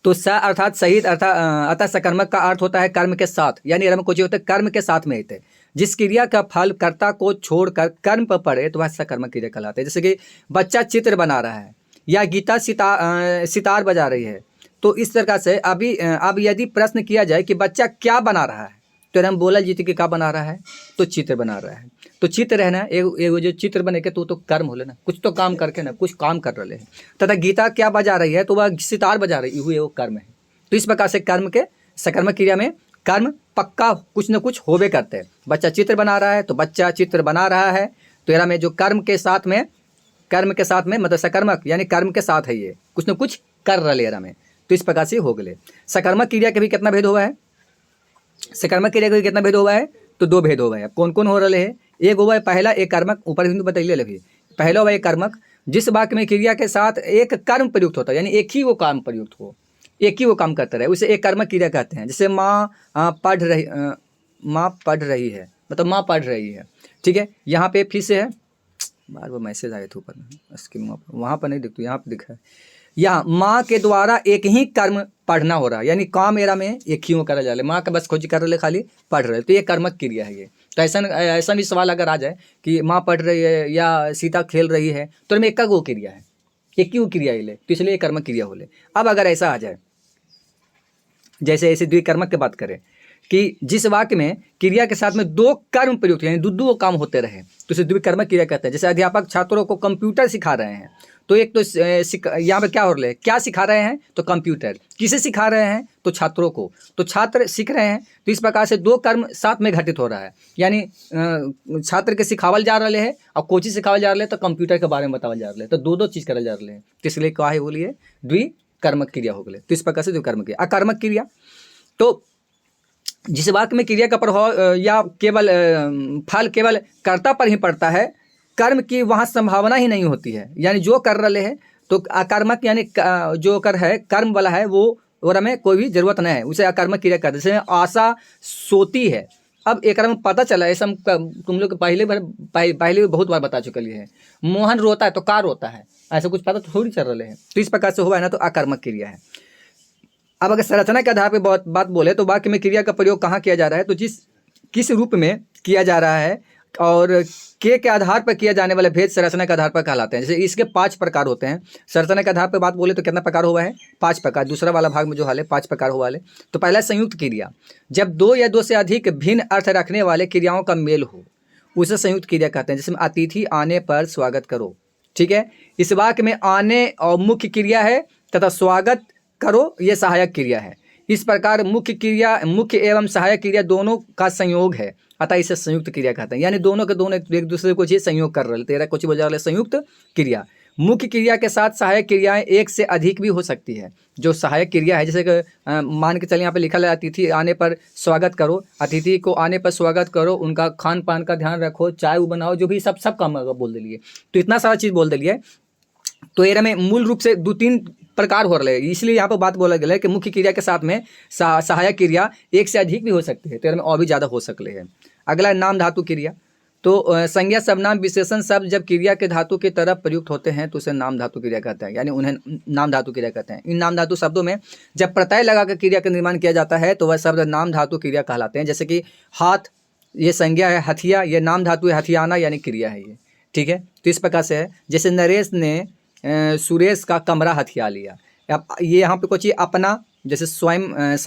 तो स अर्थात सहित अर्थात अतः सकर्मक का अर्थ होता है कर्म के साथ, यानी रम को होता है कर्म के साथ में हित। जिस क्रिया का फल कर्ता को छोड़कर कर्म पर पड़े तो वह सकर्मक क्रिया कहलाते हैं। जैसे कि बच्चा चित्र बना रहा है या गीता सितार बजा रही है, तो इस तरह से अब यदि प्रश्न किया जाए कि बच्चा क्या बना रहा है, तो हम बोला जीते कि क्या बना रहा है, तो चित्र बना रहा है। तो चित्र है ना, एक जो चित्र बने के तो कर्म हो लेना, कुछ तो काम करके ना कुछ काम कर रहे हैं। तथा गीता क्या बजा रही है, तो वह सितार बजा रही हुई, वो कर्म है। तो इस प्रकार से कर्म के सकर्मक क्रिया में कर्म पक्का कुछ न कुछ होबे करते हैं। बच्चा चित्र बना रहा है तो बच्चा चित्र बना रहा है, तो यहाँ में जो कर्म के साथ में मतलब सकर्मक यानी कर्म के साथ है, ये कुछ न कुछ कर रहा में। तो इस प्रकार से हो गए। सकर्मक क्रिया के भी कितना भेद हुआ है, सकर्मक क्रिया का भी कितना भेद हुआ है, तो दो भेद हुआ है। कौन कौन हो रहे हैं, एक हुआ है पहला एक कर्मक, ऊपर हिंदू बताइए लगे, पहला हुआ एक कर्मक जिस वाक्य में क्रिया के साथ एक कर्म प्रयुक्त होता है, यानी एक ही वो काम प्रयुक्त हो, एक ही वो काम करता रहे, उसे एक कर्मक क्रिया कहते हैं। जैसे माँ पढ़ रही है, मतलब माँ पढ़ रही है, ठीक है। यहाँ पे फिर से है, बार बार मैसेज आए थे ऊपर में, वहाँ पर नहीं दिखता, यहाँ पर दिखा है। यहाँ माँ के द्वारा एक ही कर्म पढ़ना हो रहा है, यानी काम मेरा में एक ही वो करा जा रहा है, माँ का बस खोज कर रहे खाली पढ़ रहे, तो ये कर्मक क्रिया है ये। तो ऐसा भी सवाल अगर आ जाए कि माँ पढ़ रही है या सीता खेल रही है, तो इनमें एक का वो क्रिया है, एक ही वो क्रिया ही ले, तो इसलिए ये कर्मक क्रिया हो ले। अब अगर ऐसा आ जाए, जैसे ऐसे द्विकर्मक की बात करें कि जिस वाक्य में क्रिया के साथ में दो कर्म प्रयुक्त यानी दो काम होते रहे, तो इसे द्विकर्मक क्रिया कहते हैं। जैसे अध्यापक छात्रों को कंप्यूटर सिखा रहे हैं, तो एक तो यहाँ पे क्या हो रहा है, क्या सिखा रहे हैं, तो कंप्यूटर। किसे सिखा रहे हैं, तो छात्रों को, तो छात्र सीख रहे हैं। तो इस प्रकार से दो कर्म साथ में घटित हो रहा है, यानी छात्र के सिखावल जा रहे हैं और कोचिंग सिखावल जा रहे हैं, तो कंप्यूटर के बारे में बतावल जा रहे हैं, तो दो चीज़ करल जा रहे हैं। तो इसलिए क्या है बोलिए, द्विकर्मक क्रिया हो गए। तो इस प्रकार से द्विकर्मक क्रिया। अकर्मक क्रिया, तो जिस वाक्य में क्रिया का प्रभाव या केवल फल केवल कर्ता पर ही पड़ता है, कर्म की वहाँ संभावना ही नहीं होती है, यानी जो कर रहे हैं, तो अकर्मक यानी जो कर है कर्म वाला है वो में कोई भी जरूरत नहीं है, उसे अकर्मक क्रिया कहते हैं। जैसे आशा सोती है, अब एक में पता चला, ऐसा तुम लोग पहले भी बहुत बार बता चुके हैं, मोहन रोता है तो कार रोता है, ऐसा कुछ पता तो थोड़ी चल रहे हैं। तो इस प्रकार से हुआ है ना, तो अकर्मक क्रिया है। अब अगर संरचना के आधार पर बहुत बात बोले तो वाक्य में क्रिया का प्रयोग कहाँ किया जा रहा है, तो किस रूप में किया जा रहा है और के आधार पर किया जाने वाले भेद संरचना के आधार पर कहलाते हैं। जैसे इसके 5 प्रकार होते हैं। संरचना के आधार पर बात बोले तो कितना प्रकार हुआ है, 5 प्रकार। दूसरा वाला भाग में जो हाल है 5 प्रकार हुआ है। तो पहला संयुक्त क्रिया, जब 2 या 2 से अधिक भिन्न अर्थ रखने वाले क्रियाओं का मेल हो, उसे संयुक्त क्रिया कहते हैं। जिसमें अतिथि आने पर स्वागत करो, ठीक है। इस वाक्य में आने और मुख्य क्रिया है तथा स्वागत करो ये सहायक क्रिया है। इस प्रकार मुख्य एवं सहायक क्रिया दोनों का संयोग है, अतः इसे संयुक्त क्रिया कहते हैं। यानी दोनों के दोनों एक दूसरे को ये संयोग कर रहे, तेरा कुछ बोझा वाले संयुक्त क्रिया। मुख्य क्रिया के साथ सहायक क्रियाएं एक से अधिक भी हो सकती है। जो सहायक क्रिया है, जैसे कि मान के चलिए यहाँ पे लिखा है अतिथि आने पर स्वागत करो, अतिथि को आने पर स्वागत करो, उनका खान पान का ध्यान रखो, चाय बनाओ, जो भी सब काम बोल दिलिए, तो इतना सारा चीज़ बोल दिलिए। तो एरा में मूल रूप से 2-3 प्रकार हो रहे हैं, इसलिए यहाँ पर बात बोला गया है कि मुख्य क्रिया के साथ में सहायक क्रिया एक से अधिक भी हो सकती है, तो एरा में और भी ज़्यादा हो सकते हैं। अगला नाम धातु क्रिया, तो संज्ञा सर्वनाम विशेषण शब्द जब क्रिया के धातु की तरफ प्रयुक्त होते हैं तो उसे नाम धातु क्रिया कहते हैं, यानी उन्हें नाम धातु क्रिया कहते हैं। इन नाम धातु शब्दों में जब प्रत्यय लगाकर क्रिया का निर्माण किया जाता है तो वह शब्द नाम धातु क्रिया कहलाते हैं। जैसे कि हाथ, ये संज्ञा है, हथिया ये नाम धातु है, हथियाना यानी क्रिया है ये, ठीक है। तो इस प्रकार से है, जैसे नरेश ने सुरेश का कमरा हथिया लिया। अब ये यहाँ पे कुछ अपना, जैसे स्वयं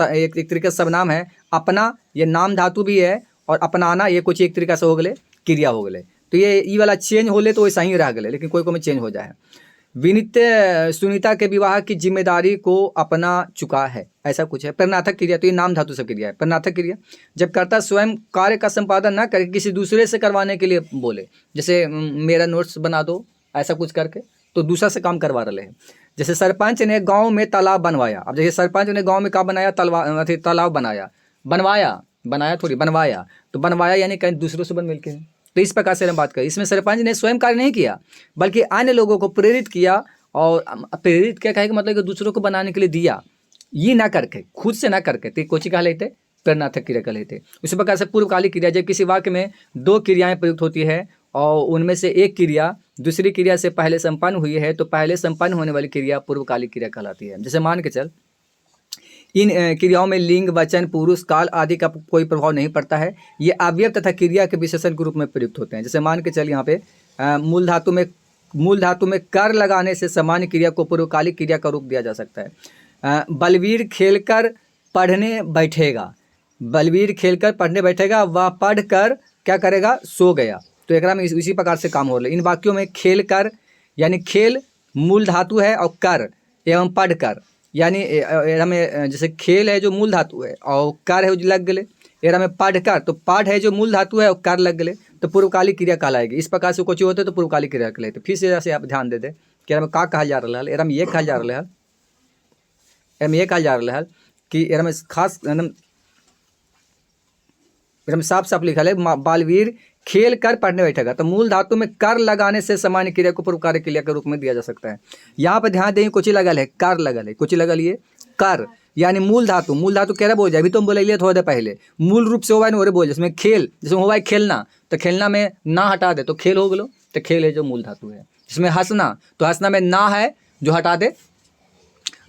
एक तरीके से सर्वनाम है, अपना ये नाम धातु भी है, और अपनाना ये कुछ एक तरीका से हो गए क्रिया हो गए। तो ये वाला चेंज हो ले तो वैसा ही रह गए, लेकिन कोई में चेंज हो जाए। विनीत सुनीता के विवाह की जिम्मेदारी को अपना चुका है, ऐसा कुछ है। प्रेरणार्थक क्रिया, तो ये नाम धातु से क्रिया है। प्रेरणार्थक क्रिया जब कर्ता स्वयं कार्य का संपादन ना करके किसी दूसरे से करवाने के लिए बोले, जैसे मेरा नोट्स बना दो, ऐसा कुछ करके तो दूसरा से काम करवा रहे हैं। जैसे सरपंच ने गांव में तालाब बनवाया। अब जैसे सरपंच ने गांव में क्या बनाया, तालाब बनाया थोड़ी बनवाया, तो बनवाया यानी कहीं दूसरों से बन मिल के। तो इस प्रकार से हम बात करें, इसमें सरपंच ने स्वयं कार्य नहीं किया बल्कि अन्य लोगों को प्रेरित किया, और प्रेरित क्या कहे मतलब कि दूसरों को बनाने के लिए दिया, ये ना करके खुद से ना करके, तो कोची कहा लेते प्रेरणार्थक क्रिया कह लेते। उसी प्रकार से पूर्वकालिक क्रिया, जब किसी वाक्य में 2 क्रियाएं प्रयुक्त होती है और उनमें से एक क्रिया दूसरी क्रिया से पहले संपन्न हुई है, तो पहले संपन्न होने वाली क्रिया पूर्वकालिक क्रिया कहलाती है। जैसे मान के चल इन क्रियाओं में लिंग, वचन, पुरुष, काल आदि का कोई प्रभाव नहीं पड़ता है। ये अवयव तथा क्रिया के विशेषण के रूप में प्रयुक्त होते हैं। जैसे मान के चल यहाँ पे मूल धातु में कर लगाने से सामान्य क्रिया को पूर्वकालिक क्रिया का रूप दिया जा सकता है। बलवीर खेलकर पढ़ने बैठेगा, बलवीर खेलकर पढ़ने बैठेगा, वह पढ़कर क्या करेगा, सो गया। तो एक में इसी प्रकार से काम हो रहा है। इन वाक्यों में खेल कर यानी खेल मूल धातु है और कर एवं पढ़कर यानी एरा में जैसे खेल है जो मूल धातु है और कर है जो लग गए। एरा में पढ़कर तो पाठ है जो मूल धातु है और कर लग गए तो पूर्वकालिक क्रिया कहलाएगी। इस प्रकार से कुछ होते तो पूर्वकालिक क्रिया कहलाते। फिर से जैसे आप ध्यान दे दे कि एरा में का कहा जा रहा है, एरा में ये कहा जा रहा है, एरा में ये कहा जा रहा है कि एरा में खास एकदम साफ साफ लिखा है बालवीर खेल कर पढ़ने बैठेगा। तो मूल धातु में कर लगाने से सामान्य क्रिया को पूर्वकालिक क्रिया के रूप में दिया जा सकता है। यहाँ पर ध्यान दें कुछ लगल है, कर लगल है, कुछ लगल ये कर यानी मूल धातु कह रहा बोल जाए। अभी तो हम बोले लिए थोड़ा देर पहले मूल रूप से होगा नहीं बोल, जिसमें खेल जैसे होगा खेलना, तो खेलना में ना हटा दे तो खेल हो गलो, तो खेल है जो मूल धातु है। जिसमें हंसना तो हंसना में ना है जो हटा दे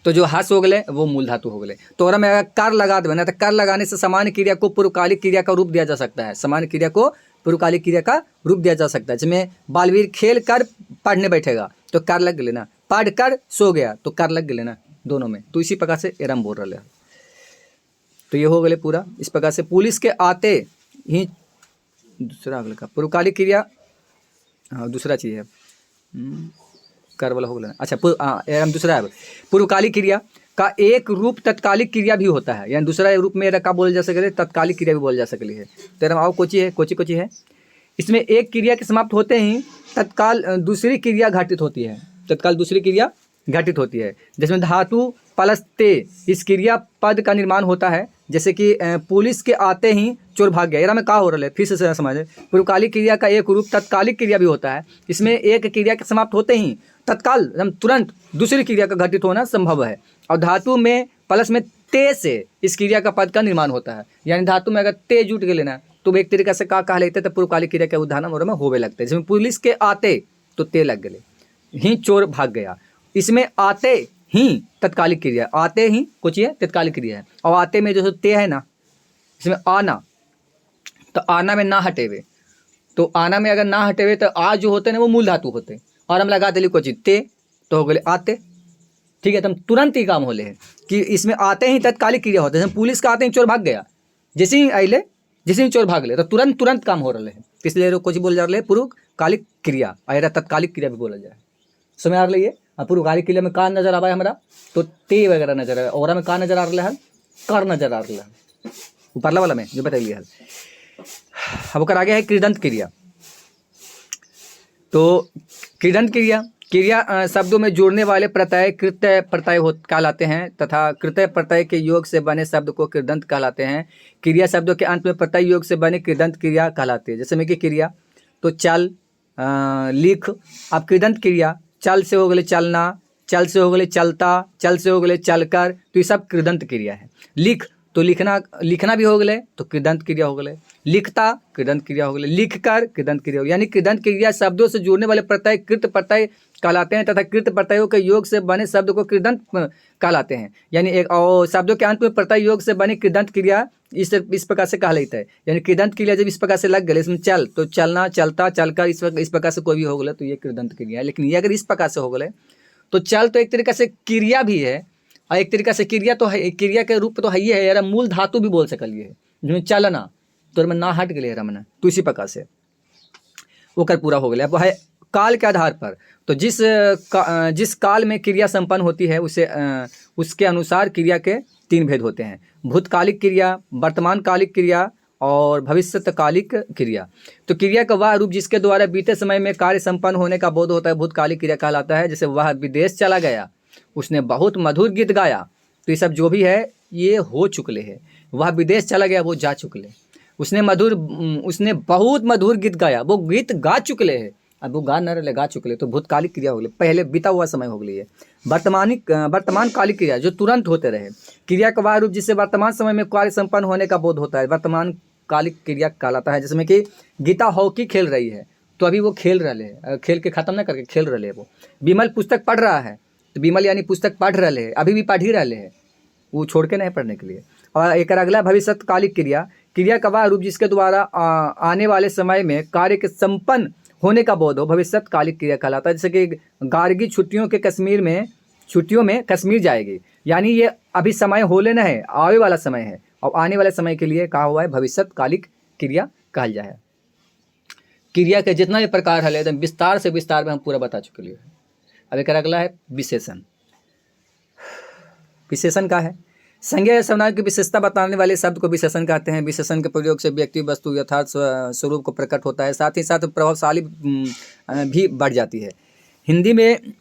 तो जो हंस हो गए वो मूल धातु हो गए। तो अगर मैं अगर कर लगा दें ना तो कर लगाने से सामान्य क्रिया को पूर्वकालिक क्रिया का रूप दिया जा सकता है। सामान्य क्रिया को पूर्वकालिक क्रिया का रूप दिया जा सकता है। जिसमें बालवीर खेल कर पढ़ने बैठेगा तो कर लग गए ना, पढ़ कर सो गया तो कर लग गए ना, दोनों में। तो इसी प्रकार से एरम बोल रहे हैं। तो ये हो गए पूरा। इस प्रकार से पुलिस के आते ही दूसरा अगले का पूर्वकालिक क्रिया, हाँ दूसरा चीज़ है कर वाला हो गया। अच्छा एरम दूसरा है पूर्वकालिक क्रिया का एक रूप तत्कालिक क्रिया भी होता है। यानी दूसरा रूप में का बोल जा सके तत्कालिक क्रिया भी बोल जा सकती है। तो आओ कोची है इसमें एक क्रिया के समाप्त होते ही तत्काल दूसरी क्रिया घटित होती है। तत्काल दूसरी क्रिया घटित होती है। जिसमें धातु प्लस ते इस क्रिया पद का निर्माण होता है। जैसे कि पुलिस के आते ही चोर भाग गया। एरा में क्या हो रहा है फिर से समझे। पूर्वकालिक क्रिया का एक रूप तत्कालिक क्रिया भी होता है। इसमें एक क्रिया के समाप्त होते ही तत्काल तुरंत दूसरी क्रिया का घटित होना संभव है। और धातु में प्लस में ते से इस क्रिया का पद का निर्माण होता है। यानी धातु में अगर ते जुट के लेना तो एक तरीके से का कह लेते तो पूर्वकालिक क्रिया के उदाहरण और में होवे लगते हैं। जिसमें पुलिस के आते तो ते लग गए ही चोर भाग गया। इसमें आते ही तत्कालिक क्रिया, आते ही कुछ ये तत्कालिक क्रिया है। और आते में जो ते है ना, इसमें आना तो आना में ना हटेवे, तो आना में अगर ना हटेवे तो आ जो होते हैं ना वो मूल धातु होते। और हम लगा दिली कुछ ते तो हो गए आते। ठीक है, तो हम तुरंत ही काम होले है कि इसमें आते ही तत्कालिक क्रिया होते हैं। पुलिस का आते ही चोर भाग गया, जैसे ही आइले जैसे ही चोर भाग ले तो तुरंत काम हो रहा है। इसलिए कुछ बोल जा रहे पूर्वकालिक क्रिया और तत्कालिक क्रिया भी बोला जाए। समझ आ रही है। पूर्वकालिक क्रिया में का नजर आवा है हमारा तो ते वगैरह नजर आए। और में का नजर आ रहा है कर नजर आ रहा है ऊपरला वाला में जो बताइए है। अब ओकर आगे है कृदंत क्रिया। तो कृदंत क्रिया शब्दों में जोड़ने वाले प्रत्यय कृत्य प्रत्यय कहलाते हैं तथा कृत्य प्रत्यय के योग से बने शब्द को कृदंत कहलाते हैं। क्रिया शब्दों के अंत में प्रत्यय योग से बने कृदंत क्रिया कहलाती है। जैसे में कि क्रिया तो चल, लिख। अब कृदंत क्रिया चल से हो गए चलना, चल से हो गए चलता, चल से हो गए चलकर, तो ये सब कृदंत क्रिया है। लिख तो लिखना भी हो गए तो कृदंत क्रिया हो गए। लिखता कृदंत क्रिया हो गई। लिख कर कृदंत क्रिया हो। यानी कृदंत क्रिया शब्दों से जोड़ने वाले प्रत्यय कृत प्रत्यय कहलाते हैं तथा कृत प्रत्ययों के योग से बने शब्द को कृदंत कहलाते हैं। यानी एक और शब्दों के अंत में प्रत्यय योग से बनी कृदंत क्रिया इस प्रकार से कहा लेता है। यानी कृदंत क्रिया जब इस प्रकार से लग गए, इसमें चल तो चलना, चलता, चलकर, इस प्रकार से कोई भी हो गया तो ये कृदंत क्रिया है। लेकिन ये अगर इस प्रकार से हो गए तो चल तो एक तरीके से क्रिया भी है और एक तरीका से क्रिया तो है, क्रिया के रूप तो है ही है यार, मूल धातु भी बोल सकलिए है। जिसमें चलना तो मैं ना हट गए रमना, तो इसी प्रकार से वो कर पूरा हो गया। अब है काल के आधार पर तो जिस काल में क्रिया संपन्न होती है उसके अनुसार क्रिया के 3 भेद होते हैं। भूतकालिक क्रिया, वर्तमानकालिक क्रिया और भविष्यकालिक क्रिया। तो क्रिया का वह रूप जिसके द्वारा बीते समय में कार्य संपन्न होने का बोध होता है भूतकालिक क्रिया कहलाता है। जैसे वह विदेश चला गया, उसने बहुत मधुर गीत गाया, तो ये सब जो भी है ये हो चुकले है। वह विदेश चला गया, वो जा चुकले। उसने बहुत मधुर गीत गाया, वो गीत गा चुकले है। अब वो गा न रहे गा चुकले, तो भूतकालिक क्रिया हो गई, पहले बीता हुआ समय हो गई है। वर्तमानकालिक क्रिया जो तुरंत होते रहे। क्रिया का वह रूप जिससे वर्तमान समय में कार्य संपन्न होने का बोध होता है वर्तमानकालिक क्रिया कहलाता है। जिसमें कि गीता हॉकी खेल रही है तो अभी वो खेल रहे है, खेल के खत्म ना करके खेल रहे है। वो विमल पुस्तक पढ़ रहा है तो विमल यानी पुस्तक पढ़ रहे है, अभी भी पढ़ ही रहे है। वो छोड़ के नहीं पढ़ने के लिए। और एक अगला भविष्यकालिक क्रिया, क्रिया का वह रूप जिसके द्वारा आने वाले समय में कार्य के संपन्न होने का बोध हो, भविष्यकालिक क्रिया कहलाता है। जैसे कि गार्गी छुट्टियों में कश्मीर जाएगी, यानी ये अभी समय हो लेना है, आने वाला समय है, और आने वाले समय के लिए कहा हुआ है भविष्यकालिक क्रिया कहल जाए। क्रिया के जितना भी प्रकार है एकदम विस्तार में हम पूरा बता चुके लिए। अब एक अगला है विशेषण। विशेषण का है संज्ञा या सर्वनाम की विशेषता बताने वाले शब्द को विशेषण कहते हैं। विशेषण के प्रयोग से व्यक्ति वस्तु यथार्थ स्वरूप को प्रकट होता है, साथ ही साथ प्रभावशाली भी बढ़ जाती है। हिंदी में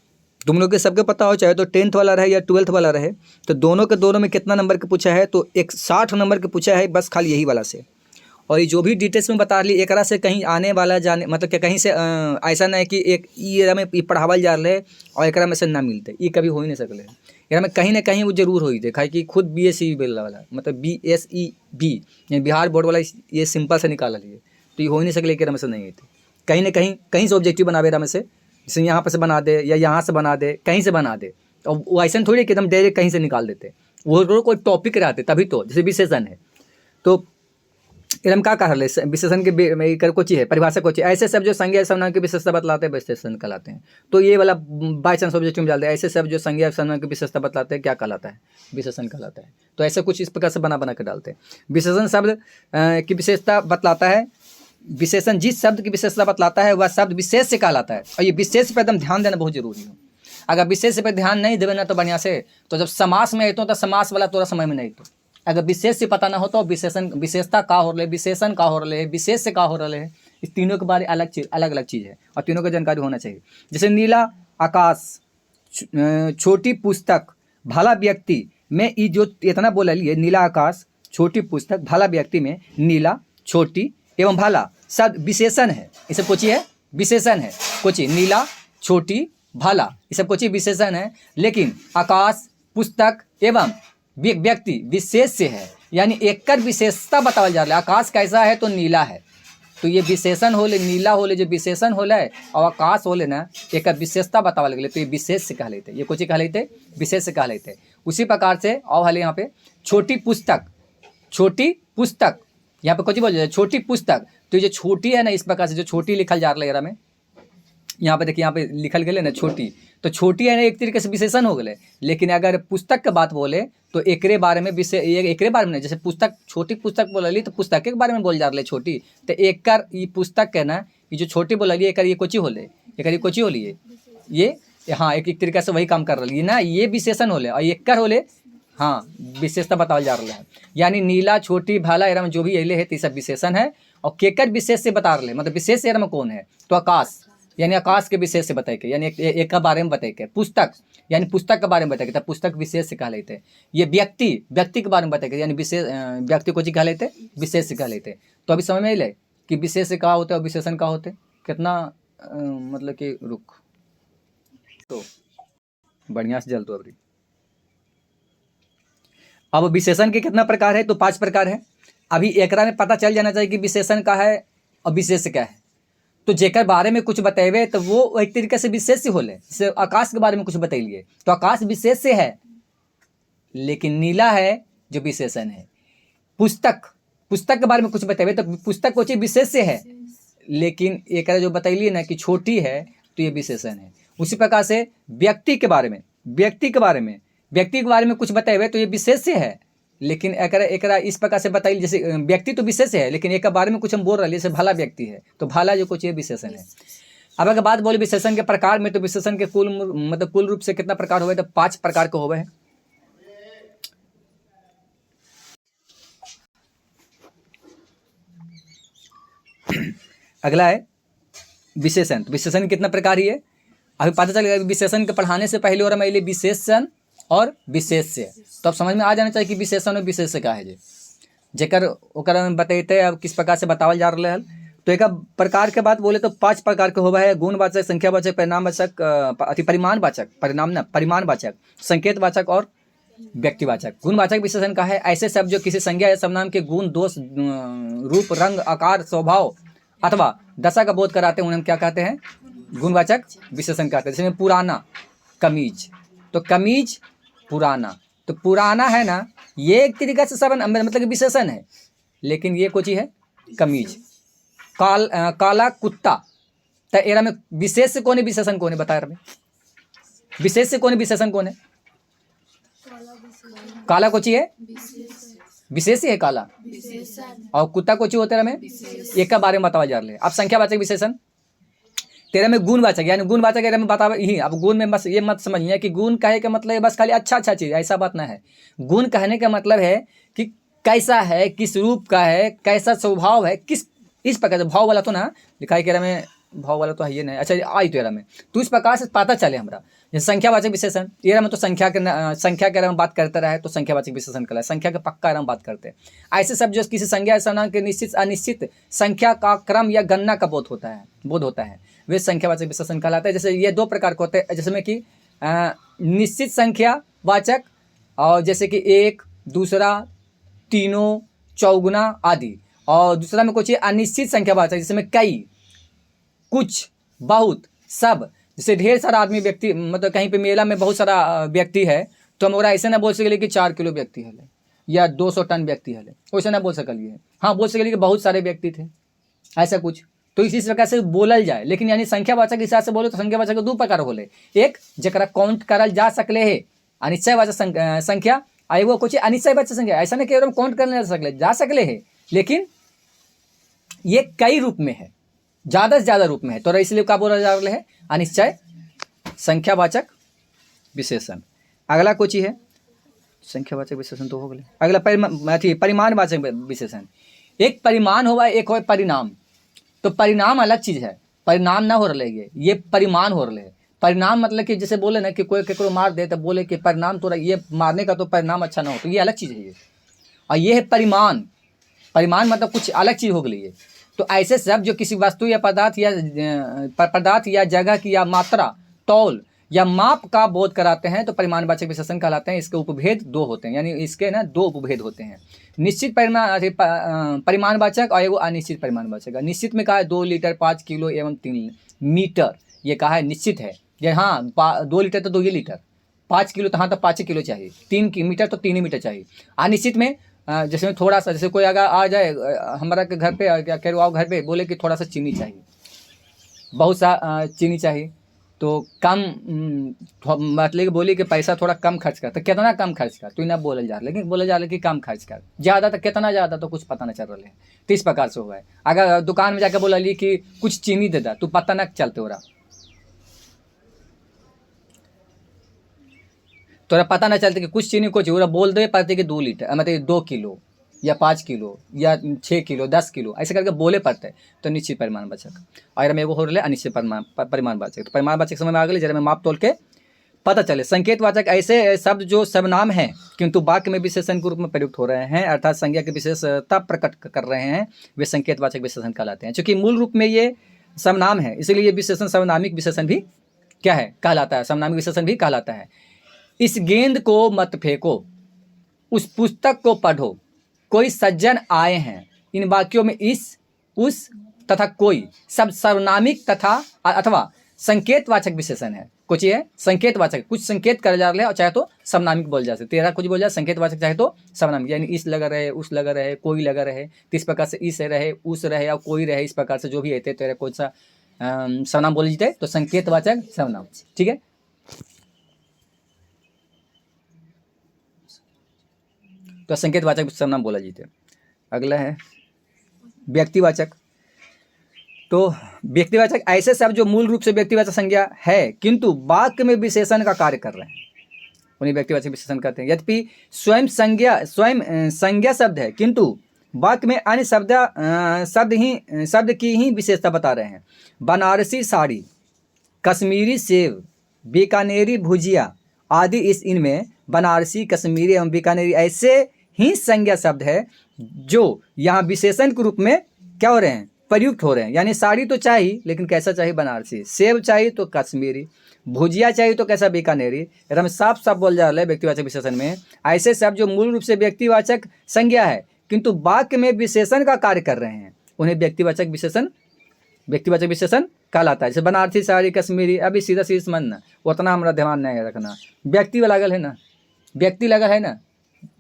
तुम लोग के सबके पता हो, चाहे तो 10th वाला रहे या 12th वाला रहे, तो दोनों में कितना नंबर के पूछा है, तो 60 नंबर के पूछा है बस, खाली यही वाला से। और ये जो भी डिटेल्स में बता ली एकरा से कहीं आने वाला जाने मतलब कि कहीं से ऐसा नहीं कि एक ये में पढ़ावल जा रहे और एकरा में से ना मिलते, ये कभी हो ही नहीं सकले। एकरा में कहीं ना कहीं वो जरूर हो ही देखा कि खुद BSE वाला मतलब BSEB यानी बिहार बोर्ड वाला ये सिंपल से निकाल लिए, तो ये हो ही नहीं सकले एकरा में से नहीं होते। कहीं ना कहीं से ऑब्जेक्टिव बनावे रहा में से, जैसे यहाँ पर से बना दे या यहाँ से बना दे, कहीं से बना दे, और वो ऐसा थोड़ी कि एकदम डायरेक्ट कहीं से निकाल देते, वो कोई टॉपिक रहते तभी तो। जैसे विशेषण है तो एकदम क्या कह रहे विशेषण के कर कोची है परिभाषा कोची, ऐसे सब जो संज्ञा सर्वनाम की विशेषता बतलाते हैं विशेषण कहलाते हैं। तो ये वाला बाई चांस ऑब्जेक्टिव में डालते हैं, ऐसे सब जो संज्ञा सर्वनाम की विशेषता बतलाते हैं क्या कहलाता है, विशेषण कहलाता है। तो ऐसे कुछ इस प्रकार से बना के डालते हैं। विशेषण शब्द की विशेषता बतलाता है, विशेषण जिस शब्द की विशेषता बतलाता है वह शब्द विशेष से कहलाता है। और ये विशेष पर एकदम ध्यान देना बहुत जरूरी है। अगर विशेष पर ध्यान नहीं देवे ना तो बढ़िया से, तो जब समास में तो समास वाला तोरा समय में नहीं, तो अगर विशेष से पता ना हो तो विशेषण विशेषता का हो रहे, विशेषण का हो रहे, विशेष से का हो रहे है, इस तीनों के बारे अलग अलग चीज़ है और तीनों की जानकारी होना चाहिए। जैसे नीला आकाश, छोटी पुस्तक, भला व्यक्ति में ये जो इतना बोला लिए, नीला आकाश, छोटी पुस्तक, भला व्यक्ति में नीला, छोटी एवं भला सब विशेषण है। ये सब कुछ है विशेषण है, कुछ नीला, छोटी, भला ये सब कुछ विशेषण है। लेकिन आकाश, पुस्तक एवं व्यक्ति विशेष से है, यानी एक विशेषता बतावल जा रहा है। आकाश कैसा है तो नीला है, तो ये विशेषण होले, नीला होले जो विशेषण होले और आकाश होले ना एक विशेषता बतावल गए, तो ये विशेष से कह लेते, ये कुछ कह लेते विशेष से कह लेते। उसी प्रकार से और हाल यहाँ पे छोटी पुस्तक, छोटी पुस्तक यहाँ पे कुछ बोल जाए छोटी पुस्तक, तो ये जो छोटी है ना इस प्रकार से जो छोटी लिखल जा रहा है में, यहाँ पे देखिए यहाँ पे लिखल गए ना छोटी, तो छोटी है ना एक तरीके से विशेषण हो गए। लेकिन अगर पुस्तक के बात बोले तो एकरे बारे में एकरे बारे में नहीं, जैसे पुस्तक छोटी पुस्तक बोलली तो पुस्तक के बारे में बोल जा रहे छोटी, तो एक ये पुस्तक के ना ये जो छोटी बोलली एक ये कोची होले, एक ये कोची होली ये हाँ एक तरीका से वही काम कर रही है ना, ये विशेषण होले और एक होले हाँ विशेषता बतावल जा रहा है। यानी नीला, छोटी, भाला एरा में जो भी अले है तो सब विशेषण है। और केकर विशेष से बता रहे मतलब विशेष एरा में कौन है तो आकाश, यानी आकाश के विशेष से बताए के, यानी एक का बारे में बताए के। पुस्तक यानी पुस्तक के बारे में बताए के, तब पुस्तक विशेष से कह लेते। ये व्यक्ति के बारे में बताए के, यानी विशेष व्यक्ति को जी कह लेते, विशेष से कह लेते। तो अभी समझ में ले कि विशेष से कहा होते और विशेषण कहा होते कितना मतलब कि रुक तो बढ़िया से जल तो अभी। अब विशेषण के कितना प्रकार है तो 5 प्रकार है। अभी एकरा में पता चल जाना चाहिए कि विशेषण का है और विशेष क्या है। तो जेकर बारे में कुछ बताएवे तो वो एक तरीके से विशेष से होले। जैसे आकाश के बारे में कुछ बताइए तो आकाश विशेष से है, लेकिन नीला है जो विशेषण है। पुस्तक के बारे में कुछ बताइए तो पुस्तक कुछ विशेष से है, लेकिन एक जो बताइए ना कि छोटी है तो ये विशेषण है। उसी प्रकार से व्यक्ति के बारे में कुछ बताइए तो ये विशेष से है, लेकिन एकरा इस प्रकार से बताइए जैसे व्यक्ति तो विशेष है, लेकिन एक बारे में कुछ हम बोल रहे हैं जैसे भला व्यक्ति है तो भला जो कुछ ये विशेषण है। अब अगर बात बोले विशेषण के प्रकार में तो विशेषण के कुल रूप से कितना प्रकार हुए तो 5 प्रकार के हुए हैं। अगला है विशेषण। तो विशेषण कितना प्रकार ही है अभी पता चलेगा। विशेषण के पढ़ाने से पहले और मैं विशेषण और विशेष से, तो अब समझ में आ जाना चाहिए कि विशेषण और विशेष से क्या है जेकर ओकरा में बताते अब किस प्रकार से बतावल जा रहा है। तो एक प्रकार के बात बोले तो 5 प्रकार के होवा है। गुणवाचक, संख्यावाचक, परिणामवाचक, परिमाणवाचक, संकेतवाचक और व्यक्तिवाचक। गुणवाचक विशेषण का है ऐसे शब्द जो किसी संज्ञा या सर्वनाम के गुण, दोष, रूप, रंग, आकार, स्वभाव अथवा दशा का बोध कराते हैं, उन्हें क्या कहते हैं गुणवाचक विशेषण कहते हैं। जैसे पुराना, कमीज, तो कमीज पुराना, तो पुराना है ना, ये एक तरीका से सब मतलब कि विशेषण है, लेकिन ये कोची है कमीज। काला कुत्ता, तो एरा में विशेष से कौन है विशेषण कौन है बता रहे, विशेष से कौन है विशेषण कौन है? काला कोची है विशेष है काला, और कुत्ता कोची होते रहे में एक का बारे में बतावा जा रहे। अब संख्यावाचक विशेषण तेरे में गुणवाचक, यानी गुणवाचक में बतावा ही। अब गुण में बस ये मत समझिए कि गुण कहे का मतलब है बस खाली अच्छा अच्छा चीज, ऐसा बात ना है। गुण कहने का मतलब है कि कैसा है, किस रूप का है, कैसा स्वभाव है, किस इस प्रकार से। भाव वाला तो ना लिखा है, कह रहा में भाव वाला तो है ये नहीं, अच्छा आई तो एरा में, तो इस प्रकार से पता चले हमारा। जैसे संख्यावाचक विशेषण एरा में तो संख्या के बारे में बात करते रहे तो संख्यावाचक विशेषण कहलाए, संख्या के पक्का एरा में बात करते हैं। ऐसे शब्द जो किसी संज्ञा सर्वनाम के निश्चित अनिश्चित संख्या का क्रम या गणना का बोध होता है वे संख्यावाचक विशेषण कहलाते हैं। जैसे ये दो प्रकार के होते हैं, जिसमें कि निश्चित संख्या वाचक, और जैसे कि एक, दूसरा, तीनों, चौगुना आदि, और दूसरा में कुछ अनिश्चित संख्यावाचक जिसमें कई, कुछ, बहुत, सब। जैसे ढेर सारा आदमी व्यक्ति, मतलब कहीं पे मेला में बहुत सारा व्यक्ति है, तो हम ऐसे ना बोल सकले कि 4 किलो व्यक्ति है या 200 टन व्यक्ति है, वैसे ना बोल सकलिए। हाँ बोल सकलिए कि बहुत सारे व्यक्ति थे, ऐसा कुछ। तो इसी प्रकार से बोलल जाए, लेकिन यानी संख्यावाचक के हिसाब से बोले तो संख्यावाचक दो प्रकार होले। एक जरा काउंट करल जा सकले है अनिश्चयवाचक संख्या, आ एगो कुछ अनिश्चयवाचक संख्या, ऐसा नहीं कि काउंट करने जा सकले है, लेकिन ये कई रूप में है, ज़्यादा से ज़्यादा रूप में है, तो इसलिए क्या बोला जा रहा है अनिश्चय संख्यावाचक विशेषण। अगला कुछ ही है संख्यावाचक विशेषण तो हो गए। अगला परिमाणवाचक विशेषण। एक परिमाण होगा, एक हो परिणाम। तो परिणाम अलग चीज है, परिणाम ना हो रहा है, ये परिमाण हो रहा है। परिणाम मतलब कि जैसे बोले ना कि कोई केकरो मार दे तो बोले कि परिणाम तो ये मारने का तो परिणाम अच्छा ना हो, तो ये अलग चीज है ये। और ये है परिमाण, परिमाण मतलब कुछ अलग चीज हो गई है। तो ऐसे शब्द जो किसी वस्तु या पदार्थ या जगह की या मात्रा, तौल या माप का बोध कराते हैं तो परिमाणवाचक विशेषण कहलाते हैं। इसके उपभेद दो होते हैं, यानी इसके ना दो उपभेद होते हैं, निश्चित परिमाणवाचक और एगो अनिश्चित परिमाणवाचक। निश्चित में कहा है 2 लीटर 5 किलो एवं 3 मीटर, ये कहा है निश्चित है। ये हाँ 2 लीटर तो 2 लीटर, 5 किलो तो हाँ तो 5 किलो चाहिए, 3 मीटर तो 3 मीटर चाहिए। अनिश्चित में जैसे थोड़ा सा, जैसे कोई अगर आ जाए हमारा के घर पे, क्या कह रहे हो घर पे, बोले कि थोड़ा सा चीनी चाहिए, बहुत सा चीनी चाहिए, तो कम मतलब कि बोली कि पैसा थोड़ा कम खर्च कर, तो कितना कम खर्च कर तो ना बोले जा रहा, लेकिन बोले जा रहा कि कम खर्च कर, ज़्यादा तो कितना ज़्यादा तो कुछ पता नहीं चल रहा है। तो इस प्रकार से हुआ है। अगर दुकान में जाकर बोला ली कि कुछ चीनी दे दा, तो पता ना चलते हो रहा, तो पता ना चलता कि कुछ चीनी कुछ हो रहा, बोल दे पड़ते कि 2 लीटर मतलब 2 किलो या 5 किलो या 6 किलो 10 किलो ऐसे करके बोले पड़ते हैं, तो निश्चित परिमाणवाचक। और मेरे को हो रहा है अनिश्चित परिमाणवाचक। तो परिमाणवाचक समय में आ गए जरा मैं माप तोल के पता चले। संकेतवाचक ऐसे शब्द जो सबनाम हैं किंतु वाक्य में विशेषण के रूप में प्रयुक्त हो रहे हैं, अर्थात संज्ञा की विशेषता प्रकट कर रहे हैं, वे संकेतवाचक विशेषण कहलाते हैं। चूंकि मूल रूप में ये सबनाम है, इसीलिए ये विशेषण सर्वनामिक विशेषण भी क्या है कहलाता है, सर्वनामिक विशेषण भी कहलाता है। इस गेंद को मत फेंको, उस पुस्तक को पढ़ो, कोई सज्जन आए हैं, इन वाक्यों में इस, उस तथा कोई सब सर्वनामिक तथा अथवा संकेतवाचक विशेषण है। कुछ ये संकेतवाचक, कुछ संकेत कर जा रहे हैं और चाहे तो सर्वनामिक बोल जा सकते, तेरा कुछ बोल जाए संकेतवाचक, चाहे तो सर्वनामिक, यानी इस लगा रहे, उस लगा रहे, कोई लगा रहे, तो इस प्रकार से इस रहे, उस रहे और कोई रहे, इस प्रकार से जो भी रहते तेरा कौन सा सर्वनाम बोले जीते तो संकेतवाचक सर्वनाम। ठीक है, तो संकेतवाचक सर्वनाम बोला जीते। अगला है व्यक्तिवाचक। तो व्यक्तिवाचक ऐसे शब्द जो मूल रूप से व्यक्तिवाचक संज्ञा है किंतु वाक्य में विशेषण का कार्य कर रहे हैं, उन्हें व्यक्तिवाचक विशेषण कहते हैं। यद्यपि स्वयं संज्ञा शब्द है किंतु वाक्य में अन्य शब्द की ही विशेषता बता रहे हैं। बनारसी साड़ी, कश्मीरी सेब, बीकानेरी भुजिया आदि इनमें बनारसी, कश्मीरी एवं बीकानेरी ऐसे ही संज्ञा शब्द है जो यहाँ विशेषण के रूप में क्या हो रहे हैं प्रयुक्त हो रहे हैं। यानी साड़ी तो चाहिए लेकिन कैसा चाहिए बनारसी, सेब चाहिए तो कश्मीरी, भुजिया चाहिए तो कैसा बीकानेरी। एकदम साफ साफ बोल जा रहा है व्यक्तिवाचक विशेषण में ऐसे शब्द जो मूल रूप से व्यक्तिवाचक संज्ञा है किंतु वाक्य में विशेषण का कार्य कर रहे हैं, उन्हें व्यक्तिवाचक विशेषण कहलाता है। जैसे बनारसी साड़ी, कश्मीरी, अभी सीधा सीधा मन ना उतना हमारा ध्यान नहीं रखना, व्यक्ति वाला गल है ना, व्यक्ति लगल है ना,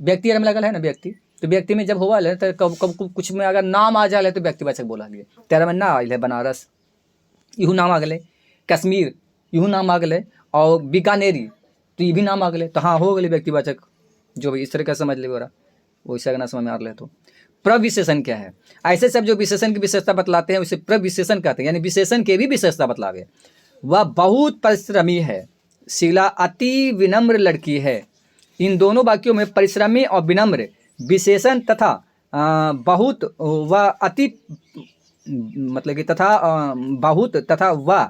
व्यक्ति अगर में लगल है ना व्यक्ति, तो व्यक्ति में जब हुआ है तो कब कब कुछ में अगर नाम आ जाए तो व्यक्तिवाचक बोला लिए। तेरा में ना आयल है बनारस, इहू नाम आ गए, कश्मीर इहू नाम आ गए, और बीकानेरी तो ये भी नाम आ गए, तो हाँ हो गए व्यक्तिवाचक। जो भी इस तरह का समझ ले बोरा वैसे अगर ना समझ में आ रहे तो। प्रविशेषण क्या है? ऐसे सब जो विशेषण की विशेषता बतलाते हैं उसे प्रविशेषण कहते हैं, यानी विशेषण के भी विशेषता बतलावे। वह बहुत परिश्रमी है, शीला अति विनम्र लड़की है। इन दोनों वाक्यों में परिश्रमी और विनम्र विशेषण तथा बहुत व अति मतलब कि तथा बहुत तथा व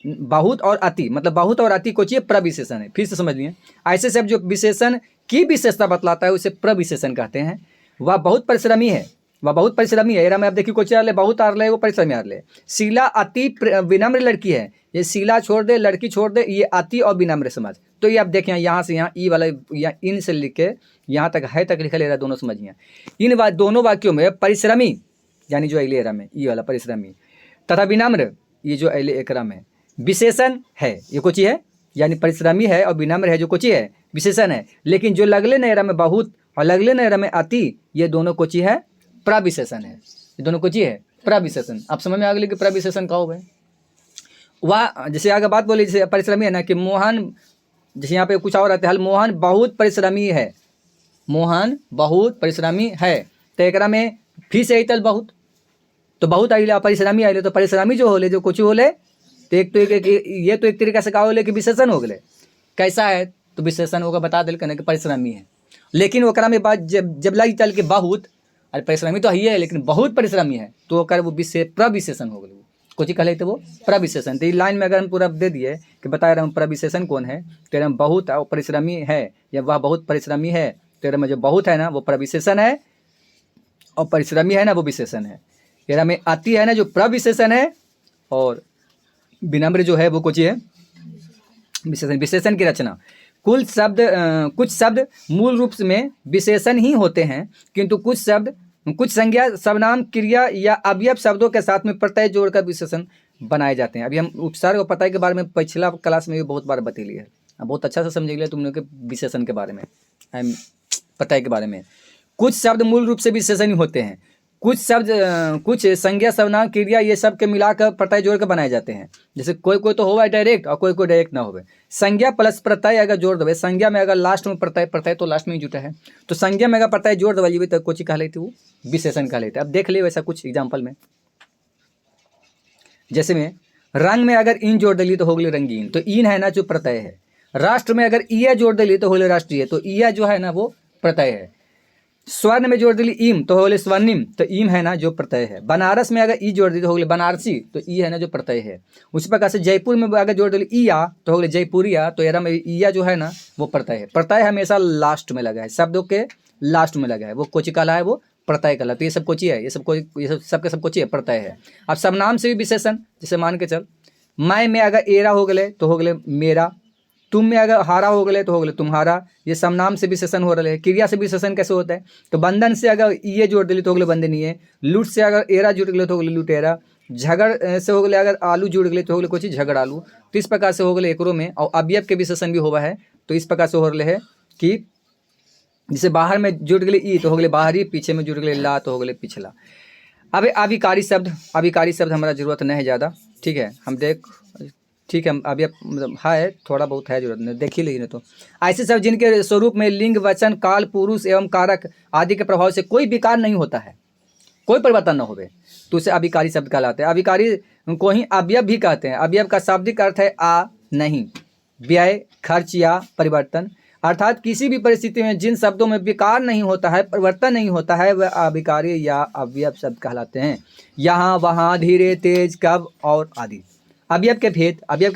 बहुत और अति मतलब बहुत और अति को चाहिए प्रविशेषण है। फिर से समझ लिए, ऐसे सब जो विशेषण की विशेषता बतलाता है उसे प्रविशेषण कहते हैं। वह बहुत परिश्रमी है, वह बहुत परिश्रमी है। एरा में आप देखिए कुछ आ रहे बहुत आ रहे वो परिश्रमी आ रहे। शीला अति विनम्र लड़की है, ये शीला छोड़ दे लड़की छोड़ दे, ये अति और विनम्र समझ। तो ये आप देखें यहाँ से यहाँ ई वाला या इन से लिख के यहाँ तक है तक लिखा ले रहा दोनों समझिए। इन दोनों वाक्यों में परिश्रमी यानी जो अगले एरा में ई वाला परिश्रमी तथा विनम्र ये जो अगले एकरा में विशेषण है, ये कुछ है यानी परिश्रमी है और विनम्र है जो कुछ है विशेषण है। लेकिन जो लगले नैरा में बहुत और लगले नैरा में अति ये दोनों कुछ है प्रविशेषण है, ये दोनों कुछ है प्रविशेषण। आप समझ में आ गए कि प्रविशेषण का हो गए। वह जैसे आगे बात बोली जैसे परिश्रमी है ना कि मोहन, जैसे यहाँ पे कुछ और रहता है मोहन बहुत परिश्रमी है, मोहन बहुत परिश्रमी है। तो एक में फिर से अतल बहुत, तो बहुत आइले परिश्रमी आइले, तो परिश्रमी जो होले जो कुछ होले तो एक तो ये तो एक तरीका से कहा होले कि विशेषण हो गए। कैसा है तो विशेषण होगा बता दिल कहने कि परिश्रमी है। लेकिन ओकरा में बात जब लगी चल के बहुत, अरे परिश्रमी तो है लेकिन बहुत परिश्रमी है तो ओकर वो प्रविशेषण हो गए। कुछ कहले तो वो प्रविशेषण। तो इस लाइन में अगर हम पूरा दे दिए कि बता रहे हम प्रविशेषण कौन है, तो हम बहुत परिश्रमी है या वह बहुत परिश्रमी है, तो में जो बहुत है ना वो प्रविशेषण है और परिश्रमी है ना वो विशेषण है। तेरा में अति है ना जो प्रविशेषण है और विनम्र जो है वो कुछ है विशेषण। विशेषण की रचना कुछ शब्द मूल रूप में विशेषण ही होते हैं, किंतु कुछ संज्ञा सर्वनाम क्रिया या अवयव शब्दों के साथ में प्रत्यय जोड़कर विशेषण बनाए जाते हैं। अभी हम उपसर्ग और प्रत्यय के बारे में पिछला क्लास में भी बहुत बार बता लिए है, बहुत अच्छा से समझ लिया तुमने के विशेषण के बारे में प्रत्यय के बारे में। कुछ शब्द मूल रूप से विशेषण ही होते हैं, कुछ संज्ञा सर्वनाम क्रिया ये सब के मिलाकर प्रत्यय जोड़ कर बनाए जाते हैं। जैसे कोई तो होगा डायरेक्ट और कोई डायरेक्ट ना होवे। संज्ञा प्लस प्रत्यय अगर जोड़ देवे, संज्ञा में अगर लास्ट में प्रत्यय तो लास्ट में ही जुटा है, तो संज्ञा में अगर प्रत्यय जोड़ देवे तो कुछ कह लेते वो विशेषण कह लेते। अब देख ले वैसा कुछ एग्जाम्पल में, जैसे में रंग में अगर इन जोड़ दिली तो हो गई रंगीन, तो इन है ना जो प्रत्यय है। राष्ट्र में अगर ईया जोड़ दिली तो हो गई राष्ट्रीय, तो ईया जो है ना वो प्रत्यय है। स्वर्ण में जोड़ दिली इम तो हो गए स्वर्णिम, तो इम है ना जो प्रत्यय है। बनारस में अगर ई जोड़ दी तो हो गए बनारसी, तो ई है ना जो प्रत्यय है। उसी प्रकार से जयपुर में अगर जोड़ दिली ईया तो हो गए जयपुरिया, तो एरा में ईया जो है ना वो प्रत्यय है। प्रत्यय हमेशा लास्ट में लगा है, शब्दों के लास्ट में लगा है, वो कोची काला है वो प्रत्यय काला। तो ये सब कोची है, ये सब कोची है प्रत्यय है। अब सब नाम से भी विशेषण, जैसे मान के चल मैं में अगर एरा हो गए तो हो गए मेरा, तुम में अगर हारा हो गए तो हो गए तुम्हारा, ये सब नाम से विशेषण हो रहे हैं। क्रिया से विशेषण कैसे होता है, तो बंधन से अगर ये जोड़ दिली तो हो गए बंधनीय, लूट से अगर एरा जुड़ गए तो हो गए लुटेरा, झगड़ से हो गए अगर आलू जुड़ गए तो हो गए कुछ झगड़ आलू। तो इस प्रकार से हो गए एकरों में, और अवयव के विशेषण भी हुआ है। तो इस प्रकार से हो रहे है कि जैसे बाहर में जुड़ गए ई तो हो गए बाहरी, पीछे में जुड़ गए ला तो हो गए पिछला। अब अभिकारी शब्द हमारा जरूरत नहीं है ज़्यादा, ठीक है हम ठीक है अभी मतलब है थोड़ा बहुत है जरूरत नहीं, देख ही लीजिए। तो ऐसे शब्द जिनके स्वरूप में लिंग वचन काल पुरुष एवं कारक आदि के प्रभाव से कोई विकार नहीं होता है, कोई परिवर्तन न होवे, तो उसे अभिकारी शब्द कहलाते हैं। अभिकारी को ही अवयव भी कहते हैं। अवयव का शाब्दिक अर्थ है आ नहीं, व्यय खर्च या परिवर्तन, अर्थात किसी भी परिस्थिति में जिन शब्दों में विकार नहीं होता है परिवर्तन नहीं होता है वह अभिकारी या अवयव शब्द कहलाते हैं। यहाँ वहाँ धीरे तेज कब और आदि। अवयव के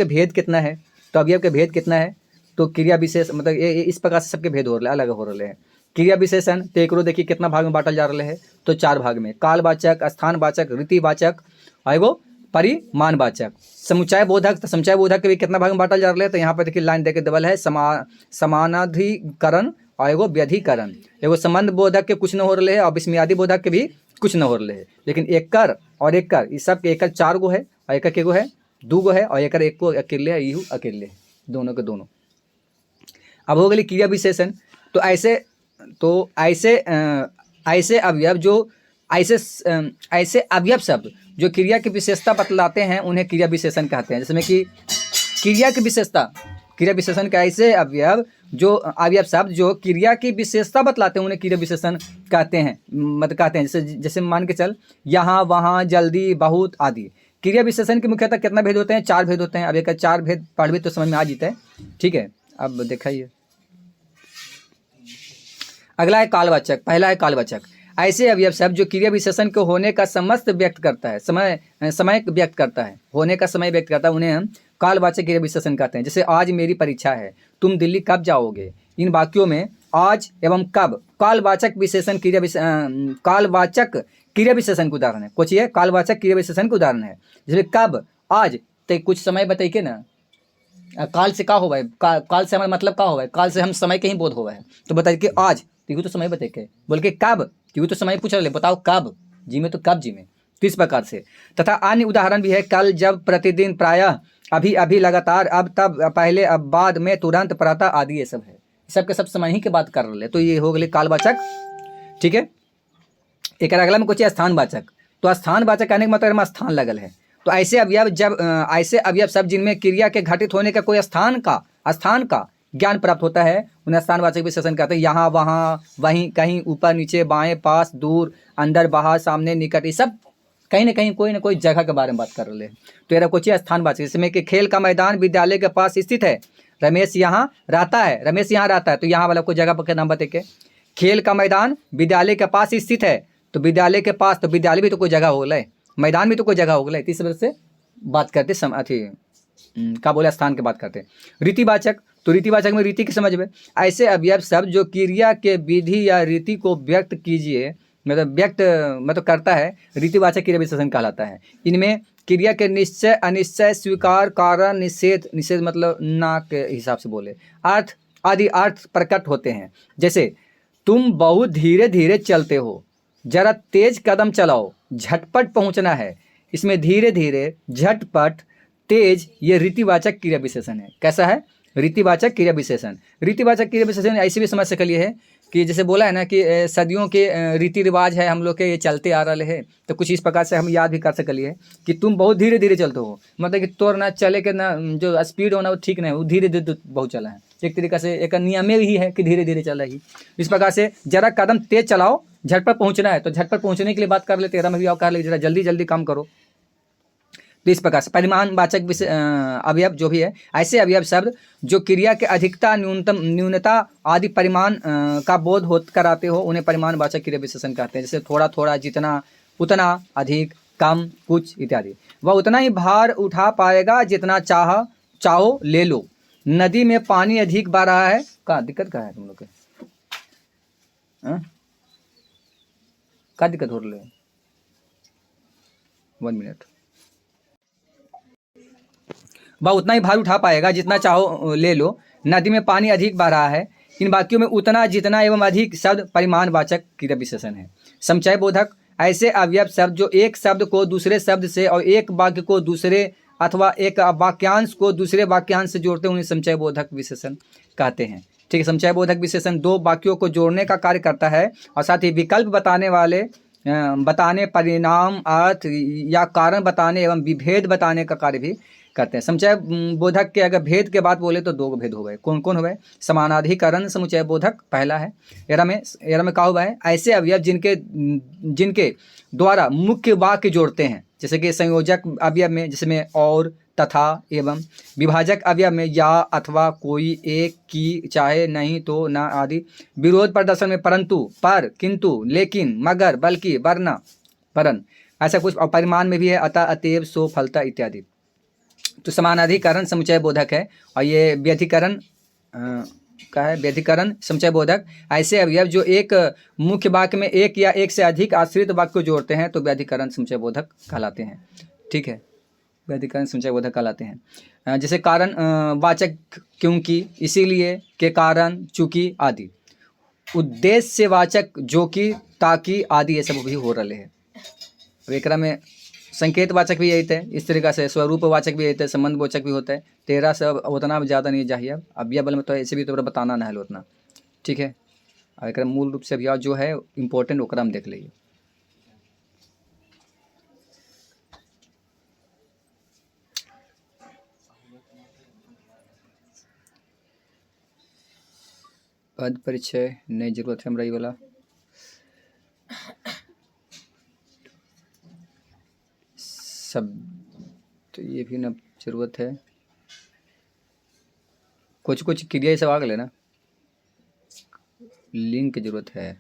भेद कितना है, तो अवयव के भेद कितना है, तो क्रिया विशेष मतलब ये इस प्रकार से सबके भेद हो रहे हैं, अलग हो रहे हैं। क्रिया विशेषण तो एक देखिए कितना भाग में बांटल जा रहे हैं, तो 4 भाग में, कालवाचक, स्थानवाचक, रीतिवाचक और एगो परिमाणवाचक। समुच्चय बोधक, तो समुच्चय बोधक के भी कितना भाग में बांटल जा रहे हैं, तो यहाँ पर देखिए लाइन देके देवल है समानाधिकरण और एगो व्यधिकरण। एगो संबंध बोधक के कुछ न हो रहे हैं और विस्मयादि बोधक के भी कुछ न हो रहे हैं। लेकिन एकर और एकर इस सब के एकर 4 गो है और एकर के गो है 2 गो है और एकर 1 को अकेले है, यू अकेले है, दोनों के दोनों। अब हो गई क्रिया विशेषण। तो ऐसे अवयव जो ऐसे अवयव शब्द जो क्रिया की विशेषता बतलाते हैं उन्हें क्रिया विशेषण कहते हैं। जिसमें कि क्रिया की विशेषता, क्रिया विशेषण के ऐसे अवयव शब्द जो क्रिया की विशेषता बतलाते हैं उन्हें क्रिया विशेषण कहते हैं। कहते हैं जैसे मान के चल, यहाँ, वहाँ, जल्दी, बहुत आदि। क्रिया विशेषण के मुख्यतः कितना भेद होते हैं? 4 भेद होते हैं। अब एक 4 भेद पढ़ भी तो समझ में आ जाता है। ठीक है, अब दिखाइए। अगला है कालवाचक। पहला है कालवाचक। ऐसे अवयव शब्द जो क्रिया विशेषण के होने का समस्त व्यक्त करता है, समय व्यक्त करता है, होने का समय व्यक्त करता है, उन्हें हम कालवाचक क्रिया विशेषण कहते हैं। जैसे आज मेरी परीक्षा है, तुम दिल्ली कब जाओगे। इन वाक्यों में आज एवं कब कालवाचक क्रिया विशेषण के उदाहरण है। कुछ ये कालवाचक क्रिया विशेषण के उदाहरण है। जैसे कब, आज, तो कुछ समय बताइए ना। काल से का होगा है, काल से हमारा मतलब का होगा है, काल से हम समय के ही बोध होगा है। तो बताइए कि आज, तो समय बताइए। बोल के कब, क्योंकि तो समय पूछ रहे, बताओ कब, जी में तो कब, जी में। तो इस प्रकार से। तथा अन्य उदाहरण भी है, कल, जब, प्रतिदिन, प्रायः, अभी, अभी, लगातार, अब, तब, पहले, अब, बाद में, तुरंत, प्रातः आदि। ये सब है, सब के सब समय ही के बात कर रहे। तो ये हो गए कालवाचक। ठीक है। एक अगला में कुछ स्थानवाचक। तो स्थानवाचक कहने का मतलब स्थान लगल है। तो ऐसे अवयव सब जिनमें क्रिया के घटित होने का कोई स्थान का ज्ञान प्राप्त होता है उन्हें स्थानवाचक विशेषण कहते हैं। यहाँ, वहाँ, वहीं, कहीं, ऊपर, नीचे, बाएं, पास, दूर, अंदर, बाहर, सामने, निकट, ये सब कहीं ना कहीं कोई ना कोई जगह के बारे में बात कर रहे हैं। तो ये कुछ स्थानवाचक। इसमें कि खेल का मैदान विद्यालय के पास स्थित है, रमेश यहाँ रहता है। तो यहाँ वाला कोई जगह पर नाम बताइए। खेल का मैदान विद्यालय के पास स्थित है, तो विद्यालय के पास, तो विद्यालय भी तो कोई जगह हो गए, मैदान भी तो कोई जगह हो गए। इस वजह से बात करते क्या बोले, स्थान की बात करते हैं। रीतिवाचक। तो रीतिवाचक में रीति की समझ में ऐसे अवयव शब्द जो क्रिया के विधि या रीति को व्यक्त करता है, रीतिवाचक क्रिया विशेषण कहलाता है। इनमें क्रिया के निश्चय, अनिश्चय, स्वीकार, कारण, निषेध मतलब ना के हिसाब से बोले, अर्थ आदि अर्थ प्रकट होते हैं। जैसे तुम बहुत धीरे धीरे चलते हो, जरा तेज कदम चलाओ, झटपट पहुंचना है। इसमें धीरे धीरे, झटपट, तेज, ये रीतिवाचक क्रिया विशेषण है। कैसा है? रीतिवाचक क्रिया विशेषण। रीतिवाचक क्रिया विशेषण ऐसे भी समझ सकलिए है कि जैसे बोला है ना कि सदियों के रीति रिवाज है हम लोग के, ये चलते आ रहे हैं। तो कुछ इस प्रकार से हम याद भी कर सकलिए कि तुम बहुत धीरे धीरे चलते हो, मतलब कि तोर ना चले के ना जो स्पीड होना वो ठीक नहीं, वो धीरे धीरे बहुत चला है। एक तरीका से एक नियम ही है कि धीरे धीरे चला ही। इस प्रकार से जरा कदम तेज चलाओ, झटपट पहुंचना है, तो झटपट पहुंचने के लिए बात कर लेते हैं। भी कह ले जरा जल्दी जल्दी काम करो। तो इस प्रकार से परिमाणवाचक अवयव जो भी है, ऐसे अवयव शब्द जो क्रिया के अधिकता, न्यूनता आदि परिमाण का बोध कराते हो उन्हें परिमाणवाचक क्रिया विशेषण कहते हैं। जैसे थोड़ा थोड़ा, जितना, उतना, अधिक, कम, कुछ इत्यादि। वह उतना ही भार उठा पाएगा जितना चाहो ले लो। नदी में पानी अधिक बह रहा है, का दिक्कत क्या है तुम लोग के? क्या दिक्कत हो रही है? 1 मिनट। वह उतना ही भार उठा पाएगा जितना चाहो ले लो। नदी में पानी अधिक बह रहा है। इन वाक्यों में उतना, जितना एवं अधिक शब्द परिमाणवाचक क्रिया विशेषण है। समचय बोधक। ऐसे अवयव शब्द जो एक शब्द को दूसरे शब्द से और एक वाक्य को दूसरे अथवा एक वाक्यांश को दूसरे वाक्यांश से जोड़ते हैं उन्हें समचय बोधक विशेषण कहते हैं। ठीक है। समचय बोधक विशेषण दो वाक्यों को जोड़ने का कार्य करता है और साथ ही विकल्प बताने, परिणाम, अर्थ या कारण बताने एवं विभेद बताने का कार्य भी करते हैं। समचय बोधक के अगर भेद के बात बोले तो 2 भेद हो गए। कौन कौन हो गए? समानाधिकरण समुचय बोधक पहला है। एरा में क्या हुआ है? ऐसे अवयव जिनके द्वारा मुख्य वाक्य जोड़ते हैं, जैसे कि संयोजक अवयव में जिसमें और, तथा, एवं। विभाजक अवयव में या, अथवा, कोई, एक, की, चाहे, नहीं, तो, ना आदि। विरोध प्रदर्शन में परंतु, पर, किंतु, लेकिन, मगर, बल्कि, वरना, परन, ऐसा कुछ। और परिमाण में भी है अतः, अतएव, सो, फलता इत्यादि। तो समानाधिकरण समुचय बोधक है और ये व्यधिकरण का है। व्यधिकरण समुचय बोधक ऐसे अवयव जो एक मुख्य वाक्य में एक या एक से अधिक आश्रित वाक्य को जोड़ते हैं तो व्यधिकरण समुचय बोधक कहलाते हैं। ठीक है। व्यधिकरण समुचय बोधक कहलाते हैं। जैसे कारण वाचक क्योंकि, इसीलिए, के कारण, चूंकि आदि। उद्देश्य वाचक जो कि, ताकि आदि, ये सब भी हो रहे हैं। एकरा में संकेतवाचक भी यही थे इस तरीक़ा से, स्वरूपवाचक भी यही थे, संबंधवाचक भी होता है। 13 से उतना ज़्यादा नहीं चाहिए। अब यह बल में तो ऐसे भी तो बताना ना है उतना, ठीक है। अगर मूल रूप से भैया जो है इम्पोर्टेंट ओकरा हम देख लीजिए। पद परिचय नहीं जरूरत है हमरा, ये वाला सब तो ये भी ना जरूरत है। कुछ कुछ क्रिया ये सब आ गए ना, लिंक की जरूरत है,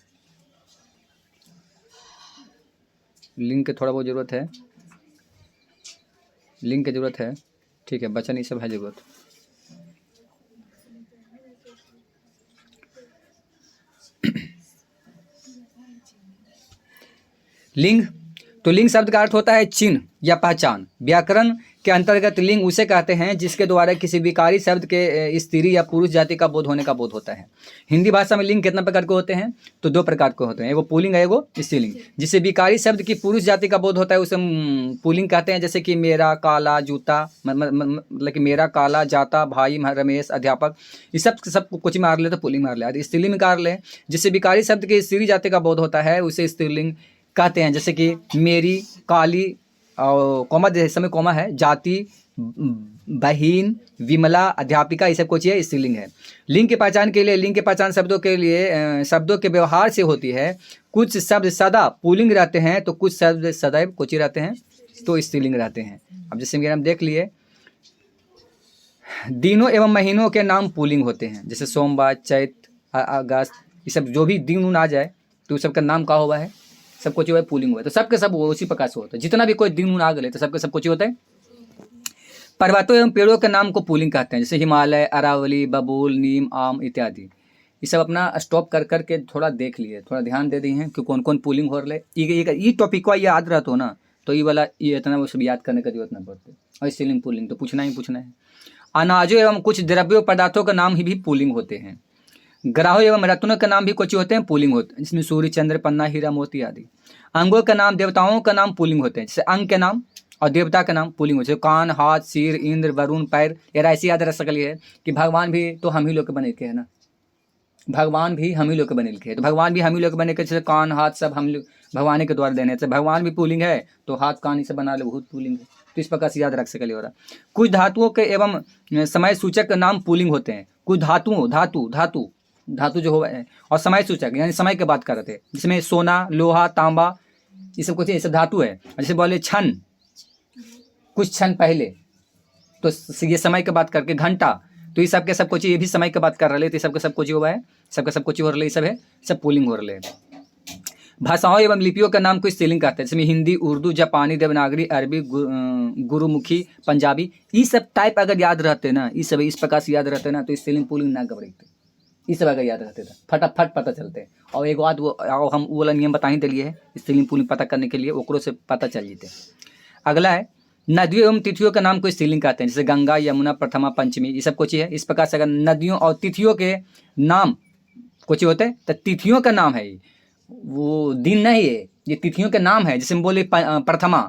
लिंक की थोड़ा बहुत जरूरत है, लिंक की जरूरत है, ठीक है। वचन ये सब है जरूरत। लिंग, तो लिंग शब्द का अर्थ होता है चिन्ह या पहचान। व्याकरण के अंतर्गत लिंग उसे कहते हैं जिसके द्वारा किसी विकारी शब्द के स्त्री या पुरुष जाति का बोध होने का बोध होता है। हिंदी भाषा में लिंग कितना प्रकार के होते हैं? तो 2 प्रकार के होते हैं, एगो पुल्लिंग है, एगो स्त्रीलिंग। जिससे विकारी शब्द की पुरुष जाति का बोध होता है उसे पुल्लिंग कहते हैं, जैसे कि मेरा काला जूता, मतलब कि मेरा काला जाता, भाई रमेश, अध्यापक, ये सब कुछ मार ले तो पुल्लिंग मार ले। स्त्रीलिंग मार ले, जिससे विकारी शब्द की स्त्री जाति का बोध होता है उसे स्त्रीलिंग कहते हैं, जैसे कि मेरी काली और कॉमा, जैसे समय कॉमा है, जाति, बहीन, विमला, अध्यापिका, ये सब कुछ है स्त्रीलिंग है। लिंग की पहचान के लिए, लिंग की पहचान शब्दों के लिए शब्दों के व्यवहार से होती है। कुछ शब्द सदा पुल्लिंग रहते हैं तो कुछ शब्द सदैव कुछ रहते हैं तो स्त्रीलिंग रहते हैं। अब जैसे कि हम देख लिए, दिनों एवं महीनों के नाम पुल्लिंग होते हैं, जैसे सोमवार, चैत, अगस्त, ये सब जो भी दिन उन आ जाए तो सबका नाम क्या हुआ है, सब कुछ जो है पुल्लिंग हुआ है। तो सबके सब उसी प्रकार से होता है, जितना भी कोई दिन उन आ गए तो सबके सब कुछ होता है। पर्वतों एवं पेड़ों के नाम को पुल्लिंग कहते हैं, जैसे हिमालय, अरावली, बबूल, नीम, आम इत्यादि। ये सब अपना स्टॉप कर करके थोड़ा देख लिए, थोड़ा ध्यान दे दिए हैं कि कौन कौन पुल्लिंग हो रहे। ये टॉपिक को याद रहता हो ना तो ये वाला ये इतना वो सब याद करने का जरूरत ना पड़ती। और स्त्रीलिंग पुल्लिंग तो पूछना ही पूछना है। अनाजों एवं कुछ द्रव्यों पदार्थों का नाम भी पुल्लिंग होते हैं। ग्रहों एवं रत्नों के नाम भी कुछ होते हैं पुल्लिंग होते हैं, जिसमें सूर्य, चंद्र, पन्ना, हीरा, मोती आदि। अंगों का नाम, देवताओं का नाम पुल्लिंग होते हैं, जैसे अंग के नाम और देवता का नाम पुल्लिंग होते हैं। कान, हाथ, सिर, इंद्र, वरुण, पैर। यार ऐसी याद रख सकली है कि भगवान भी तो हम ही लोग के बने के है ना, भगवान भी हम ही लोग के बने के है, तो भगवान भी हम ही लोग के बने के, जैसे कान हाथ सब हम लोग भगवान के द्वारा देने से भगवान भी पुल्लिंग है तो हाथ कान ही से बना ले बहुत पुल्लिंग है। तो इस प्रकार से याद रख सकली हो रहा। कुछ धातुओं के एवं समय सूचक नाम पुल्लिंग होते हैं। कुछ धातु जो हो और समय सूचक यानी समय की बात कर रहे थे, जिसमें सोना, लोहा, तांबा, ये सब कुछ ये सब धातु है। जैसे बोले क्षण, कुछ क्षण पहले, तो ये समय की बात करके घंटा, तो ये सब के सब कुछ ये भी समय की बात कर रहे थे। सबके सब कुछ हुआ है, सबका सब कुछ हो रहा है, सब है सब पुल्लिंग हो रहे हैं। भाषाओं एवं लिपियों का नाम को स्त्रीलिंग कहते हैं, जिसमें हिंदी, उर्दू, जापानी, देवनागरी, अरबी, गुरुमुखी, पंजाबी, ये सब टाइप अगर याद रहते ना, ये सब इस प्रकार से याद रहते ना तो स्त्रीलिंग पुल्लिंग ना घबराते, ये सब अगर याद रहते थे फटाफट पता चलते। और एक बात वो हम वो वाला नियम बता ही दिए है स्त्रीलिंग पुल्लिंग पता करने के लिए, ओकरो से पता चल जीते। अगला है नदियों एवं तिथियों का नाम को स्त्रीलिंग कहते हैं, जैसे गंगा, यमुना, प्रथमा, पंचमी, ये सब कुछ है। इस प्रकार से अगर नदियों और तिथियों के नाम कुछ होते हैं तो तिथियों का नाम है, वो दिन नहीं है, ये तिथियों के नाम है। जैसे हम बोले प्रथमा,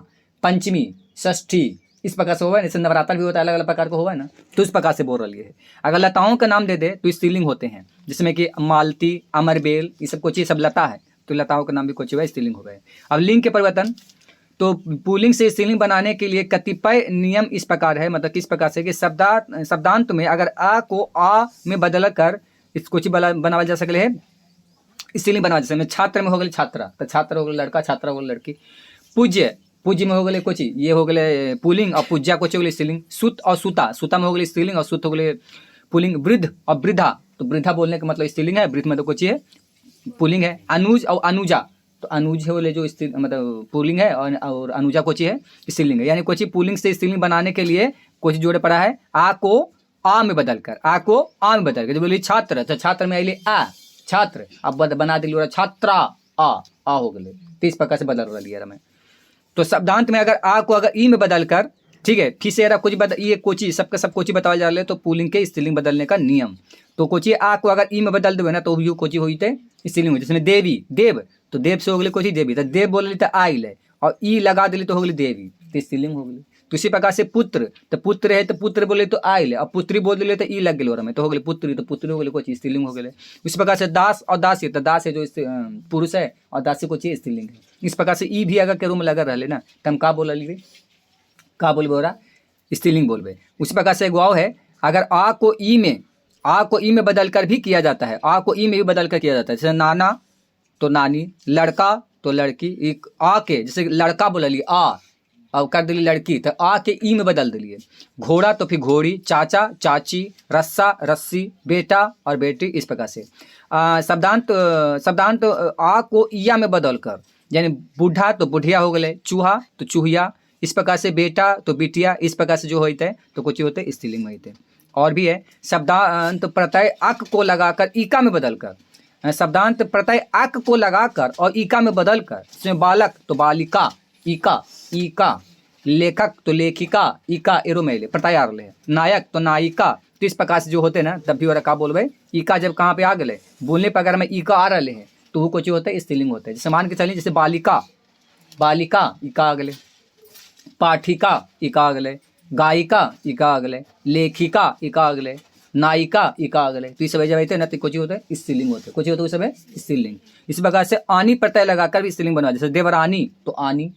पंचमी, षष्ठी, इस प्रकार से हुआ है। जैसे नवरात्र भी होता है, अलग अलग प्रकार का हुआ है ना, तो इस प्रकार से बोल रही है। अगर लताओं का नाम दे दे तो स्त्रीलिंग होते हैं, जिसमें कि मालती, अमरबेल, ये सब कुछ ये सब लता है, तो लताओं का नाम भी कुछ हुआ स्त्रीलिंग हो गए। अब लिंग के परिवर्तन, तो पुल्लिंग से स्त्रीलिंग बनाने के लिए कतिपय नियम इस प्रकार है, मतलब किस प्रकार से कि शब्दांत में अगर आ को आ में बदल कर इसको बनावा जा सकले है, स्त्रीलिंग बनवा। जैसे छात्र में हो गए छात्रा, तो छात्र हो गए लड़का, छात्रा हो गए लड़की। पूज्य, पूज्य में हो गए कुछ ये हो गए पुल्लिंग, और पूज्या कुछ हो गए स्त्रीलिंग। सुत और सुता, सुता में हो गए स्त्रीलिंग और सुत हो गए पुल्लिंग। वृद्ध और वृद्धा, तो वृद्धा बोलने का मतलब स्त्रीलिंग है, वृद्ध में तो कुछ है पुल्लिंग है। अनुज और अनुजा, तो अनुज है बोले जो स्त्री मतलब पुल्लिंग है, और अनुजा कुछ है स्त्रीलिंग है। यानी कुछ पुल्लिंग से स्त्रीलिंग बनाने के लिए कुछ जोड़े पड़ा है, आ को आ में बदल कर, आ को आ में बदल कर। जो बोली छात्र, तो छात्र में आइले आ छात्र, अब बना दिल छात्रा, आ हो गए, तो इस प्रकार से बदल रही है। तो शब्दांत में अगर आ को अगर ई में बदल कर, ठीक है, फिर से कुछ ये कोची सबका सब कोची बताया जा रहा है, तो पुल्लिंग के स्त्रीलिंग बदलने का नियम। तो कोची आ को अगर ई में बदल देवे ना तो वो कोची हुई थे स्त्रीलिंग हुई। जिसमें देवी, देव, तो देव से हो गए कोची देवी, तो देव बोल तो आइल है, और ई लगा दिली तो हो गई देवी, तो स्त्रीलिंग हो गई। तो इसी प्रकार से पुत्र, तो पुत्र है तो पुत्र बोले तो आइले, और पुत्री बोल दिले तो ई लग गई में, तो हो गई पुत्री, तो पुत्री हो गई कोई स्त्रीलिंग हो गई। इस प्रकार से दास और दासी, तो दास है जो पुरुष है और दासी को चीज स्त्रीलिंग है। इस प्रकार से ई भी अगर के रूम में लगा रहे ना तो हम का बोला ली, का बोलबे हो रहा, स्त्रीलिंग बोलबे। उसी प्रकार से एक वाव है, अगर आ को ई में बदल कर भी किया जाता है, आ को ई में भी बदल कर किया जाता है, जैसे नाना तो नानी, लड़का तो लड़की, एक आ के जैसे लड़का बोला ली आ, अब कर दिली लड़की तो आ के ई में बदल दिलिए। घोड़ा तो फिर घोड़ी, चाचा चाची, रस्सा रस्सी, बेटा और बेटी। इस प्रकार से शब्दांत आ को इया में बदल कर, यानी बूढ़ा तो बुढ़िया हो गए, चूहा तो चूहिया। इस प्रकार से बेटा तो बिटिया। इस प्रकार से जो होते हैं तो कुछ होते स्त्रीलिंग में होते। और भी है शब्दांत प्रत्यय अक को लगाकर ईका में बदल कर, शब्दांत प्रत्यय अक को लगाकर और ईका में बदल कर, इसमें बालक तो बालिका, ईका ईका, लेखक तो लेखिका, ईका एरोमेले प्रत्यार ले, नायक तो नायिका। तो इस प्रकार से जो होते ना तब भी और का बोलबे, ईका जब कहाँ पे आ गए बोलने पर अगर में ईका आ रहे हैं तो वो कुछ होता है स्त्रीलिंग होता है। जैसे मान के चलिए, जैसे बालिका बालिका ईका आ गए, पाठिका ईका आ गए, गायिका ईका आ गए, लेखिका ईका आ गए, नायिका ईका आ गए। तो इस सब जब आते हैं ना तो कुछ होता है स्त्रीलिंग होते हैं, कुछ होता है उस समय स्त्रीलिंग। इस प्रकार से आनी प्रत्यय लगाकर भी स्त्रीलिंग बनवा, जैसे देवरानी तो आनी,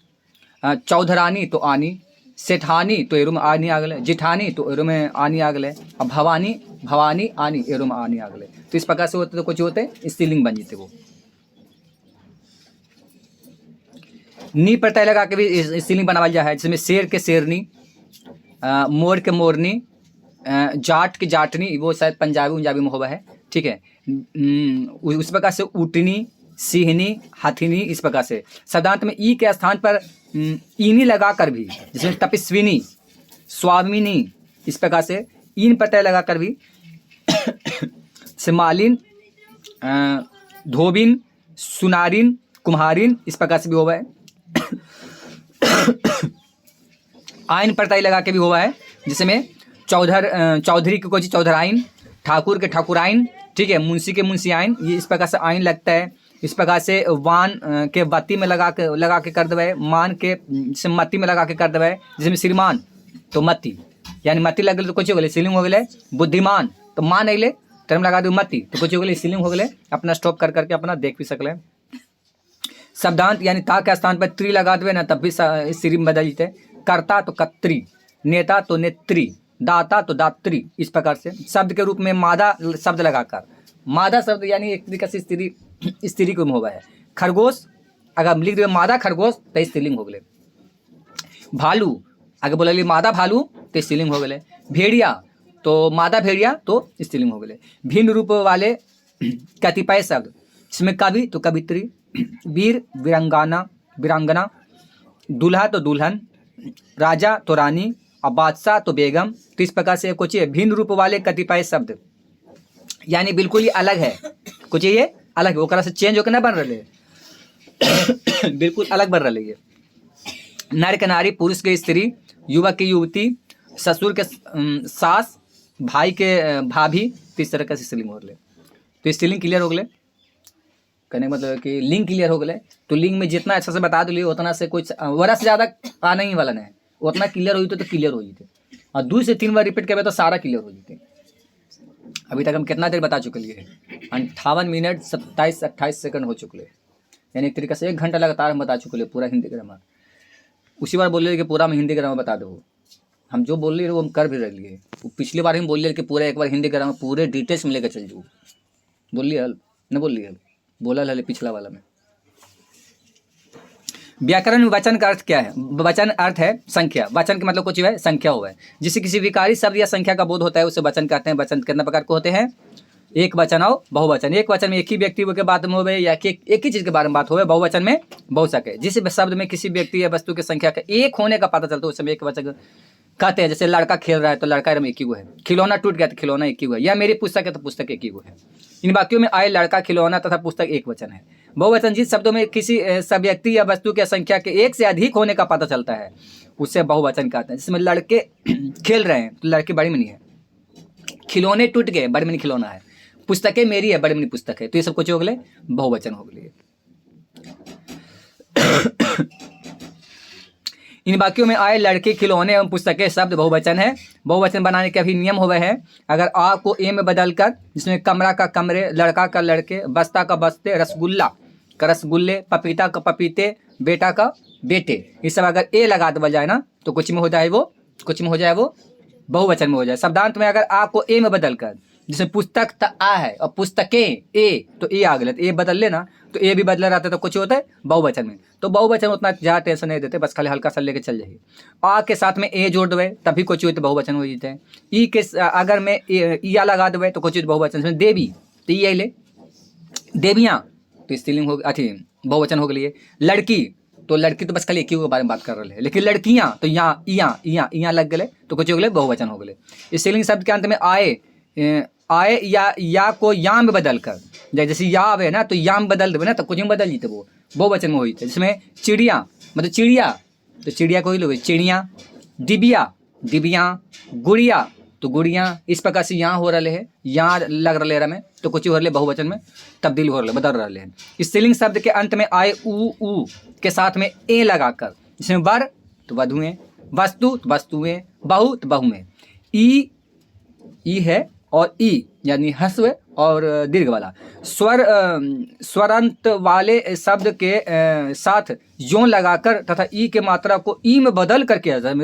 चौधरानी तो आनी, सेठानी तो एरो में आनी आ गए, जिठानी तो एरो में आनी आ गए, और भवानी भवानी आनी एरो में आनी आ गए। तो इस प्रकार से होते तो कुछ होते स्त्रीलिंग बन जाते वो। नी प्रत्यय लगा के भी स्त्रीलिंग बनावल जा है, जिसमें शेर के शेरनी, मोर के मोरनी, जाट की जाटनी, वो शायद पंजाबी में होगा है, ठीक है। उस प्रकार से ऊटनी, सिंहनी, हाथिनी। इस प्रकार से शब्दांत में ई के स्थान पर ईनी लगाकर भी, जिसमें तपस्विनी, स्वामिनी। इस प्रकार से ईन प्रत्यय लगाकर भी से मालिन, धोबिन, सुनारिन, कुम्हारिन। इस प्रकार से भी हुआ है। आइन प्रत्यय लगा के भी हुआ है, जिसमें चौधरी के कोची चौधराइन, ठाकुर के ठाकुराइन, ठीक है, मुंशी के मुंशी आइन। ये इस प्रकार से आइन लगता है। इस प्रकार से वान के बत्ती में लगा के कर देवे, मान के से मत्ती में लगा के कर देवे, जिसमें श्रीमान तो मत्ती, यानी मत्ती लग गई तो कुछ हो गए स्त्रीलिंग हो गए। बुद्धिमान तो मान अले तरम लगा दो मत्ती तो कुछ हो गए स्त्रीलिंग हो गए। अपना स्टॉप कर करके अपना देख भी सकले। शब्दांत यानी ता के स्थान पर त्रि लगा देवे ना तब भी स्त्री में बदल जाते। कर्ता तो कत्री, नेता तो नेत्री, दाता तो दात्री। इस प्रकार से शब्द के रूप में मादा शब्द लगाकर, मादा शब्द यानी एक तरीके से स्त्री को होगा है। खरगोश अगर लिख दे मादा खरगोश तो स्त्रीलिंग हो गए। भालू अगर बोला मादा भालू तो स्त्रीलिंग हो गए। भेड़िया तो मादा भेड़िया तो स्त्रीलिंग हो गए। भिन्न रूप वाले कतिपय शब्द, इसमें कवि तो कवित्री, वीर वीरांगना, दूल्हा तो दुल्हन, राजा तो रानी और बादशाह तो बेगम। तो इस प्रकार से कुछ भिन्न रूप वाले कतिपय शब्द, यानी बिल्कुल ही अलग है, कुछ ये अलग है, वो से चेंज होकर ना बन रहे बिल्कुल अलग बन रही है। नर के नारी, पुरुष के स्त्री, युवक की युवती, ससुर के सास, भाई के भाभी। तो इस तरह का स्त्रीलिंग हो गए। तो स्त्रीलिंग क्लियर हो गए, कहने का मतलब कि लिंग क्लियर हो गए। तो लिंग में जितना अच्छा से बता दिए उतना से कुछ वरा से ज़्यादा आना ही वाला नहीं, उतना क्लियर हुई तो क्लियर हो जाते। और 2 से 3 बार रिपीट करें तो सारा क्लियर हो जाते। अभी तक हम कितना देर बता चुके लिए 58 मिनट 27-28 सेकंड हो चुके, यानी एक तरीके से 1 घंटा लगातार हम बता चुके पूरा हिंदी ग्रामर। उसी बार बोल रहे कि पूरा हम हिंदी ग्रामर बता दो, हम जो बोल रहे वो हम कर भी रह लिए। पिछली बार हम बोल रहे कि पूरा एक बार हिंदी ग्रामर पूरे डिटेल्स में लेकर चल जाओ, बोल लिया न बोल लिया, बोला हल पिछला वाला में। व्याकरण में वचन का अर्थ क्या है? वचन अर्थ है संख्या। वचन का मतलब कुछ है संख्या हुआ है, जिससे किसी विकारी शब्द या संख्या का बोध होता है उसे वचन कहते हैं। वचन कितने प्रकार के होते हैं? एक वचन और बहुवचन। एक वचन में एक ही व्यक्ति के बारे में होवे या एक ही चीज के बारे में बात होवे। बहुवचन में बहुसक है, जिस शब्द में किसी व्यक्ति या वस्तु की संख्या का एक होने का पता चलता है उस समय एक वचन कहते हैं। जैसे लड़का खेल रहा है तो लड़का एक ही वो है, खिलौना टूट गया तो खिलौना एक ही हुआ, या मेरी पुस्तक है तो पुस्तक एक ही वो है। इन वाक्यों में आए लड़का, खिलौना तथा पुस्तक एक वचन है। बहुवचन जिस शब्दों में किसी सब व्यक्ति या वस्तु की संख्या के एक से अधिक होने का पता चलता है उससे बहुवचन कहते हैं। जिसमें लड़के खेल रहे हैं तो लड़के बड़ी मनी है, खिलौने टूट गए बड़ी मनी खिलौना है, पुस्तकें मेरी है बड़ी मनी पुस्तक है। तो ये सब कुछ हो गए बहुवचन हो गए। इन वाक्यों में आए लड़के, खिलौने एवं पुस्तकें शब्द बहुवचन है। बहुवचन बनाने के अभी नियम हुए हैं। अगर आ को ए में बदलकर, जिसमें कमरा का कमरे, लड़का का लड़के, बस्ता का बस्ते, रसगुल्ला का रसगुल्ले, पपीता का पपीते, बेटा का बेटे, ये सब अगर ए लगा दिया जाए ना तो कुछ में हो जाए वो बहुवचन में हो जाए। शब्दांत में अगर आ को ए में बदलकर, जिसमें पुस्तक त आ है और पुस्तकें ए, तो ए आ गया, तो ए बदल लेना, तो ए भी बदला रहता है तो कुछ होता है बहुवचन में। तो बहुवचन उतना ज़्यादा टेंशन नहीं देते, बस खाली हल्का सा लेके चल जाइए। आ के साथ में ए जोड़ देवे तभी कुछ होते बहुवचन हो जाते हैं। ई के अगर में या लगा देवे तो कुछ बहुवचन, इसमें देवी तो ई ले, देवियाँ तो स्त्रीलिंग हो, अथी बहुवचन हो गई। लड़की तो लड़की तो बस खाली एक ही के बारे में बात कर रहे हैं, लेकिन लड़कियाँ तो यहाँ लग गए तो कुछ हो गए बहुवचन हो गए। स्त्रीलिंग शब्द के अंत में आए या को या में बदल कर, जैसे या आवे ना तो या में बदल देवे ना तो कुछ में बदल जीते वो बहुवचन में हो जाते। जिसमें चिड़िया मतलब चिड़िया तो चिड़िया को ही लोग चिड़िया, डिबिया, गुड़िया तो गुड़िया, इस प्रकार से यहाँ हो रहे हैं, यहाँ लग रहे हैं में तो कुछ हो रहे बहुवचन में तब्दील हो रहे बदल रहे हैं। स्त्रीलिंग शब्द के अंत में आए ऊ के साथ में ए लगाकर, जिसमें वर तो वधुएं, वस्तु तो वस्तुएं, बहु तो बहुएं, ई है और ई यानी हस्व और दीर्घ वाला स्वरांत वाले शब्द के साथ यों लगाकर तथा ई के मात्रा को ई में बदल करके आ जाए।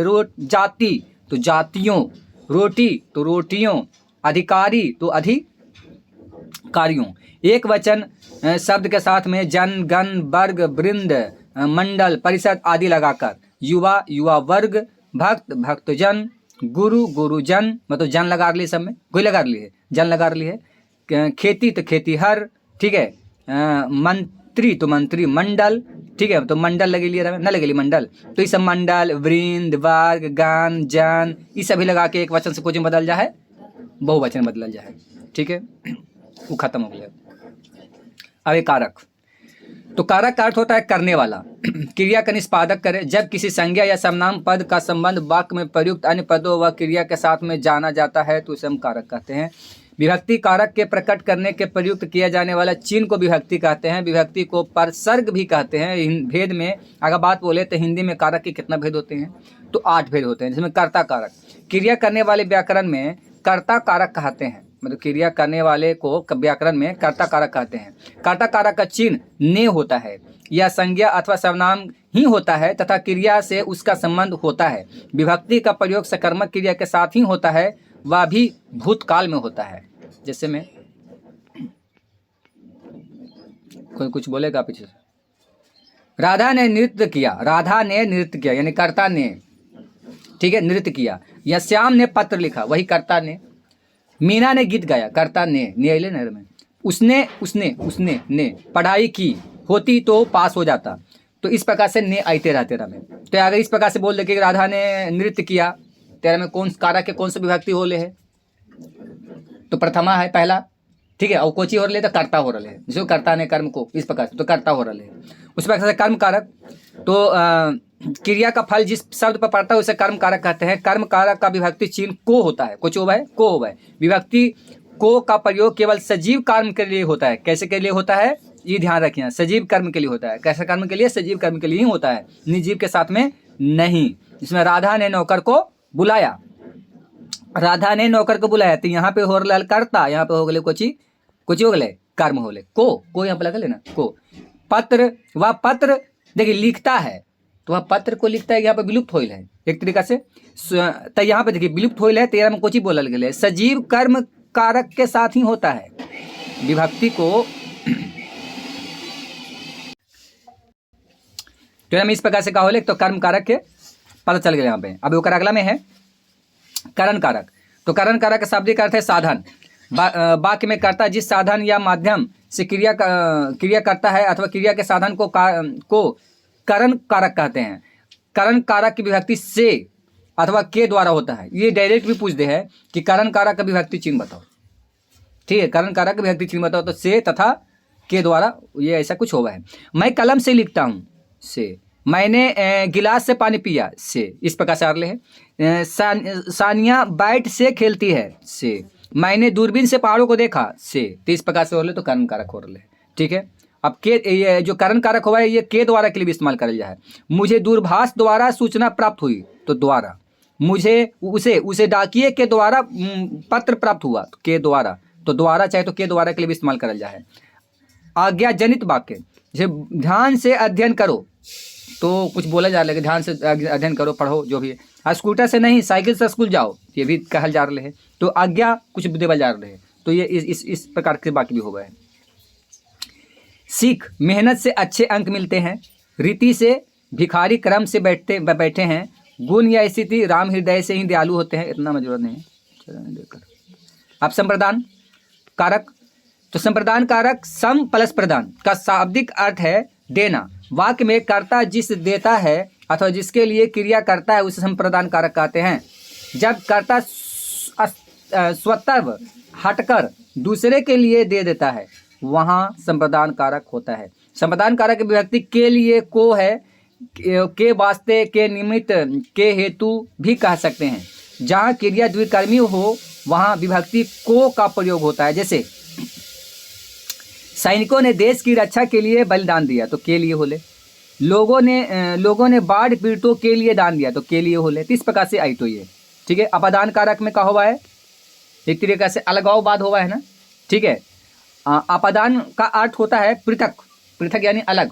जाति तो जातियों, रोटी तो रोटियों, अधिकारी तो अधिकारियों। एक वचन शब्द के साथ में जन, गण, वर्ग, वृंद, मंडल, परिषद आदि लगाकर युवा, युवा वर्ग, भक्त, भक्तजन, गुरु, गुरुजन मतलब जन लगा लिए, सब में कोई लगा लिए, जन लगा लिए, खेती तो खेतीहर, ठीक है, मंत्री तो मंत्री मंडल, ठीक है, तो मंडल लगे लिए न लगे मंडल, तो ये सब मंडल, वृंद, वर्ग, गान, जन, ये सभी लगा के एक वचन से कुछ बदल जाए बहुवचन बदल जाए। ठीक है, वो खत्म हो गया। अब एक कारक, तो कारक का अर्थ होता है करने वाला, क्रिया का निष्पादक करे। जब किसी संज्ञा या सर्वनाम पद का संबंध वाक्य में प्रयुक्त अन्य पदों व क्रिया के साथ में जाना जाता है तो उसे हम कारक कहते हैं। विभक्ति कारक के प्रकट करने के प्रयुक्त किया जाने वाला चिन्ह को विभक्ति कहते हैं। विभक्ति को परसर्ग भी कहते हैं। भेद में अगर बात बोले तो हिंदी में कारक के कितना भेद होते हैं, तो 8 भेद होते हैं, जिसमें कर्ता कारक, क्रिया करने वाले व्याकरण में कर्ता कारक कहते हैं, मतलब क्रिया करने वाले को व्याकरण में कर्ता कारक कहते हैं। कर्ता कारक का चिन्ह ने होता है, यह संज्ञा अथवा सर्वनाम ही होता है तथा क्रिया से उसका संबंध होता है। विभक्ति का प्रयोग सकर्मक क्रिया के साथ ही होता है, वह भी भूतकाल में होता है। जैसे में कोई कुछ बोलेगा पीछे से, राधा ने नृत्य किया, राधा ने नृत्य किया यानी कर्ता ने, ठीक है, नृत्य किया। या श्याम ने पत्र लिखा, वही कर्ता ने। मीना ने गीत गाया, कर्ता ने नहर में। उसने ने पढ़ाई की, होती तो पास हो जाता, तो इस प्रकार से ने आते रहते रहा में। तो अगर इस प्रकार से बोल दे कि राधा ने नृत्य किया, तेरा में कौन कारक के कौन सा विभक्ति हो ले है, तो प्रथमा है पहला, ठीक है, और कोची हो रहे तो कर्ता हो रहे हैं, जो कर्ता ने कर्म को इस प्रकार से तो कर्ता हो रहे हैं। उस प्रकार से कर्म कारक, तो क्रिया का फल जिस शब्द पर पड़ता है उसे कर्म कारक कहते हैं। कर्म कारक का विभक्ति चिन्ह को होता है, कुछ होगा है, को होगा है। विभक्ति को का प्रयोग केवल सजीव कर्म के लिए होता है। कैसे के लिए होता है, ये ध्यान रखिए, सजीव कर्म के लिए होता है। कैसे कर्म के लिए, सजीव कर्म के लिए ही होता है, निर्जीव के साथ में नहीं। इसमें राधा ने नौकर को बुलाया, राधा ने नौकर को बुलाया, तो यहाँ पे हो रहा कर्ता, यहाँ पे हो गए कुछ हो गए कर्म हो गए, को यहाँ पे लगा लेना को। पत्र, वह पत्र देखिए लिखता है, तो वह पत्र को लिखता है, यहाँ पे विलुप्त होइल है एक तरीका से, तो यहाँ पे देखिए विलुप्त होइल है, तेरह में कुछ ही बोला गया है, सजीव कर्म कारक के साथ ही होता है। विभक्ति को तो इस प्रकार से कहा हो, तो कर्म कारक के पता चल गया यहाँ पे। अब वो अगला में है करण कारक। तो करण कारक का शाब्दिक अर्थ है साधन। वाक्य में कर्ता जिस साधन या माध्यम से क्रिया करता है अथवा क्रिया के साधन को करण कारक कहते हैं। करण कारक की विभक्ति से अथवा के द्वारा होता है। ये डायरेक्ट भी पूछते हैं कि करण कारक का विभक्ति चिन्ह बताओ, ठीक है, करण कारक का विभक्ति चिन्ह बताओ, तो से तथा के द्वारा ये ऐसा कुछ होगा है। मैं कलम से लिखता हूँ, से। मैंने गिलास से पानी पिया, से। इस प्रकार से आ रहे हैं। सानिया बैट से खेलती है, से। मैंने दूरबीन से पहाड़ों को देखा, से। तो इस प्रकार से हो रहे, तो कर्म कारक हो रहे हैं, ठीक है। अब के ये जो करण कारक हुआ है ये के द्वारा के लिए भी इस्तेमाल करल जाए। मुझे दूरभाष द्वारा सूचना प्राप्त हुई तो द्वारा, मुझे उसे डाकिए के द्वारा पत्र प्राप्त हुआ तो के द्वारा, तो द्वारा चाहे तो के द्वारा के लिए भी इस्तेमाल करल जाए। आज्ञा जनित वाक्य, जैसे ध्यान से अध्ययन करो तो कुछ बोला जा रहा है कि ध्यान से अध्ययन करो, पढ़ो, जो भी है। स्कूटर से नहीं साइकिल से स्कूल जाओ, ये भी कहल जा रहे हैं, तो आज्ञा कुछ देवल जा रहे हैं, तो ये इस प्रकार के बाकी भी हो गए हैं। सीख, मेहनत से अच्छे अंक मिलते हैं। रीति से भिखारी क्रम से बैठे हैं। गुण या स्थिति, राम हृदय से ही दयालु होते हैं, इतना मजबूत नहीं है। अब संप्रदान कारक, तो संप्रदान कारक सम प्लस प्रदान का शाब्दिक अर्थ है देना। वाक्य में कर्ता जिस देता है अथवा जिसके लिए क्रिया करता है उसे संप्रदान कारक कहते हैं। जब कर्ता स्वतः हटकर दूसरे के लिए दे देता है वहाँ संप्रदान कारक होता है। संप्रदान कारक विभक्ति के लिए को है, के वास्ते, के निमित्त, के हेतु भी कह सकते हैं। जहाँ क्रिया द्विकर्मी हो वहाँ विभक्ति को का प्रयोग होता है। जैसे सैनिकों ने देश की रक्षा के लिए बलिदान दिया तो के लिए होले। लोगों ने बाढ़ पीड़ितों के लिए दान दिया तो के लिए होले। तो इस प्रकार से आई तो ये ठीक है। अपादान कारक में क्या हुआ है, एक तरीके से अलगाववाद हुआ है ना, ठीक है। अपादान का अर्थ होता है पृथक, पृथक यानी अलग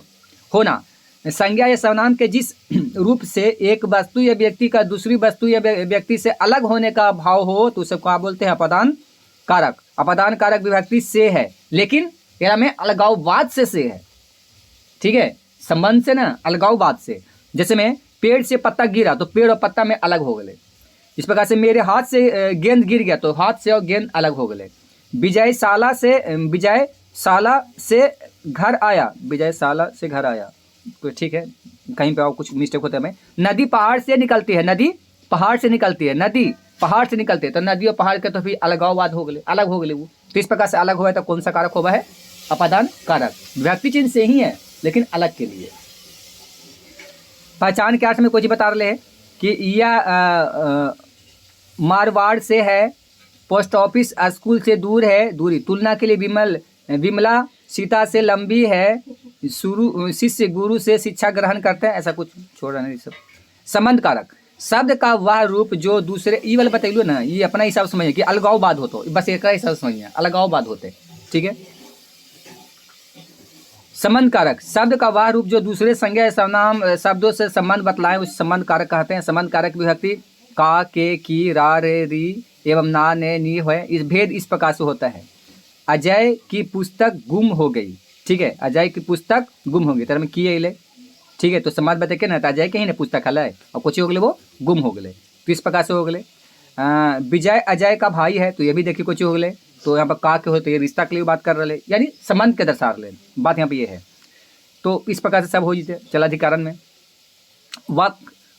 होना। संज्ञा या सर्वनाम के जिस रूप से एक वस्तु या व्यक्ति का दूसरी वस्तु या व्यक्ति से अलग होने का भाव हो तो उसे क्या बोलते हैं, अपादान कारक। अपादान कारक विभक्ति से है लेकिन यह में अलगाववाद से है, ठीक है, संबंध से ना, अलगाववाद से। जैसे में पेड़ से पत्ता गिरा तो पेड़ और पत्ता में अलग हो गए। इस प्रकार से मेरे हाथ से गेंद गिर गया तो हाथ से और गेंद अलग हो गए। विजयशाला से घर आया, विजयशाला से घर आया, तो ठीक है, कहीं पे और कुछ मिस्टेक होता है में। नदी पहाड़ से निकलती है, नदी पहाड़ से निकलती है, नदी पहाड़ से निकलते हैं, तो नदी और पहाड़ के तो फिर अलगाववाद हो गए, अलग हो गए वो। तो इस प्रकार से अलग हुआ है तो कौन सा कारक हुआ है, अपादान कारक। व्यक्ति चिन्ह से ही है लेकिन अलग के लिए। पहचान के अर्थ में कुछ बता रहे हैं कि यह मारवाड़ से है, पोस्ट ऑफिस स्कूल से दूर है, दूरी। तुलना के लिए विमला सीता से लंबी है, शिष्य गुरु से शिक्षा ग्रहण करते हैं, ऐसा कुछ छोड़ रहा नहीं सब। संबंध कारक, शब्द का वह रूप जो दूसरे, ये वाला बतैलो ना, ये अपना हिसाब समझिए कि अलगाववाद हो तो बस एक हिसाब समझिए, अलगाववाद होते, ठीक है। संबंध कारक, शब्द का वह रूप जो दूसरे संज्ञा या सर्वनाम शब्दों से संबंध बतलाएं उस संबंध कारक कहते हैं। संबंध कारक विभक्ति का, के, की, रा, रे, री एवं ना, ने, नी है। इस भेद इस प्रकार से होता है। अजय की पुस्तक गुम हो गई, ठीक है, अजय की पुस्तक गुम हो गई, तरह में किए ले, ठीक है, तो समाज बता के ना, तो अजय के ही ना पुस्तक हल है और कुछ हो गए वो गुम हो गए, तो इस प्रकार से हो गए। विजय अजय का भाई है तो ये भी देखिए कुछ हो गए, तो यहाँ पर का के होते रिश्ता के लिए बात कर रहे, यानी संबंध के दर्शा रहे, बात यहाँ पे ये है। तो इस प्रकार से सब हो जाते चलाधिकरण में।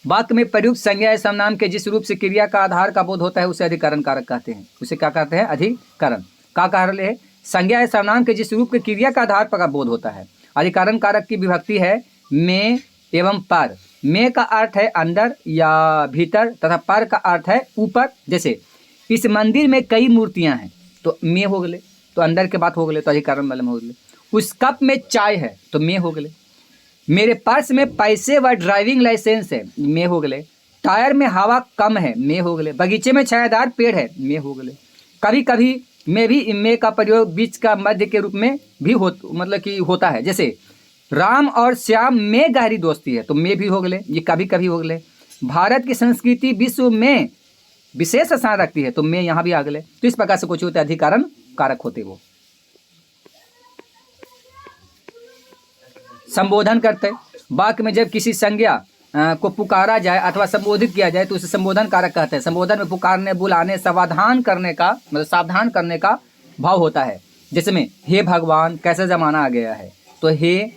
वाक्य में प्रयुक्त संज्ञा या सर्वनाम के जिस रूप से क्रिया का आधार का बोध होता है उसे अधिकरण कारक कहते हैं। उसे क्या कहते हैं, अधिकरण। का कह रहे हैं, संज्ञा या सर्वनाम के जिस रूप के क्रिया का आधार पर का बोध होता है। अधिकरण कारक की विभक्ति है में एवं पर। में का अर्थ है अंदर या भीतर तथा पर का अर्थ है ऊपर। जैसे इस मंदिर में कई मूर्तियां हैं तो में हो गए, तो अंदर के बात हो गए, तो अधिकरण वाले में हो गए। उस कप में चाय है तो में हो गए। मेरे पर्स में पैसे व ड्राइविंग लाइसेंस है, में हो गए। टायर में हवा कम है, में हो गए। बगीचे में छायादार पेड़ है, में हो गए। कभी कभी में भी में का प्रयोग बीच का मध्य के रूप में भी मतलब कि होता है। जैसे राम और श्याम में गहरी दोस्ती है तो में भी हो गए, ये कभी कभी हो गए। भारत की संस्कृति विश्व में विशेष स्थान रखती है तो में यहाँ भी आ गए। तो इस प्रकार से कुछ होते अधिकरण कारक होते। वो संबोधन करते, वाक्य में जब किसी संज्ञा को पुकारा जाए अथवा संबोधित किया जाए तो उसे संबोधन कारक कहते हैं। संबोधन में पुकारने, बुलाने, सावधान करने का मतलब सावधान करने का भाव होता है। जैसे में हे भगवान कैसा जमाना आ गया है तो हे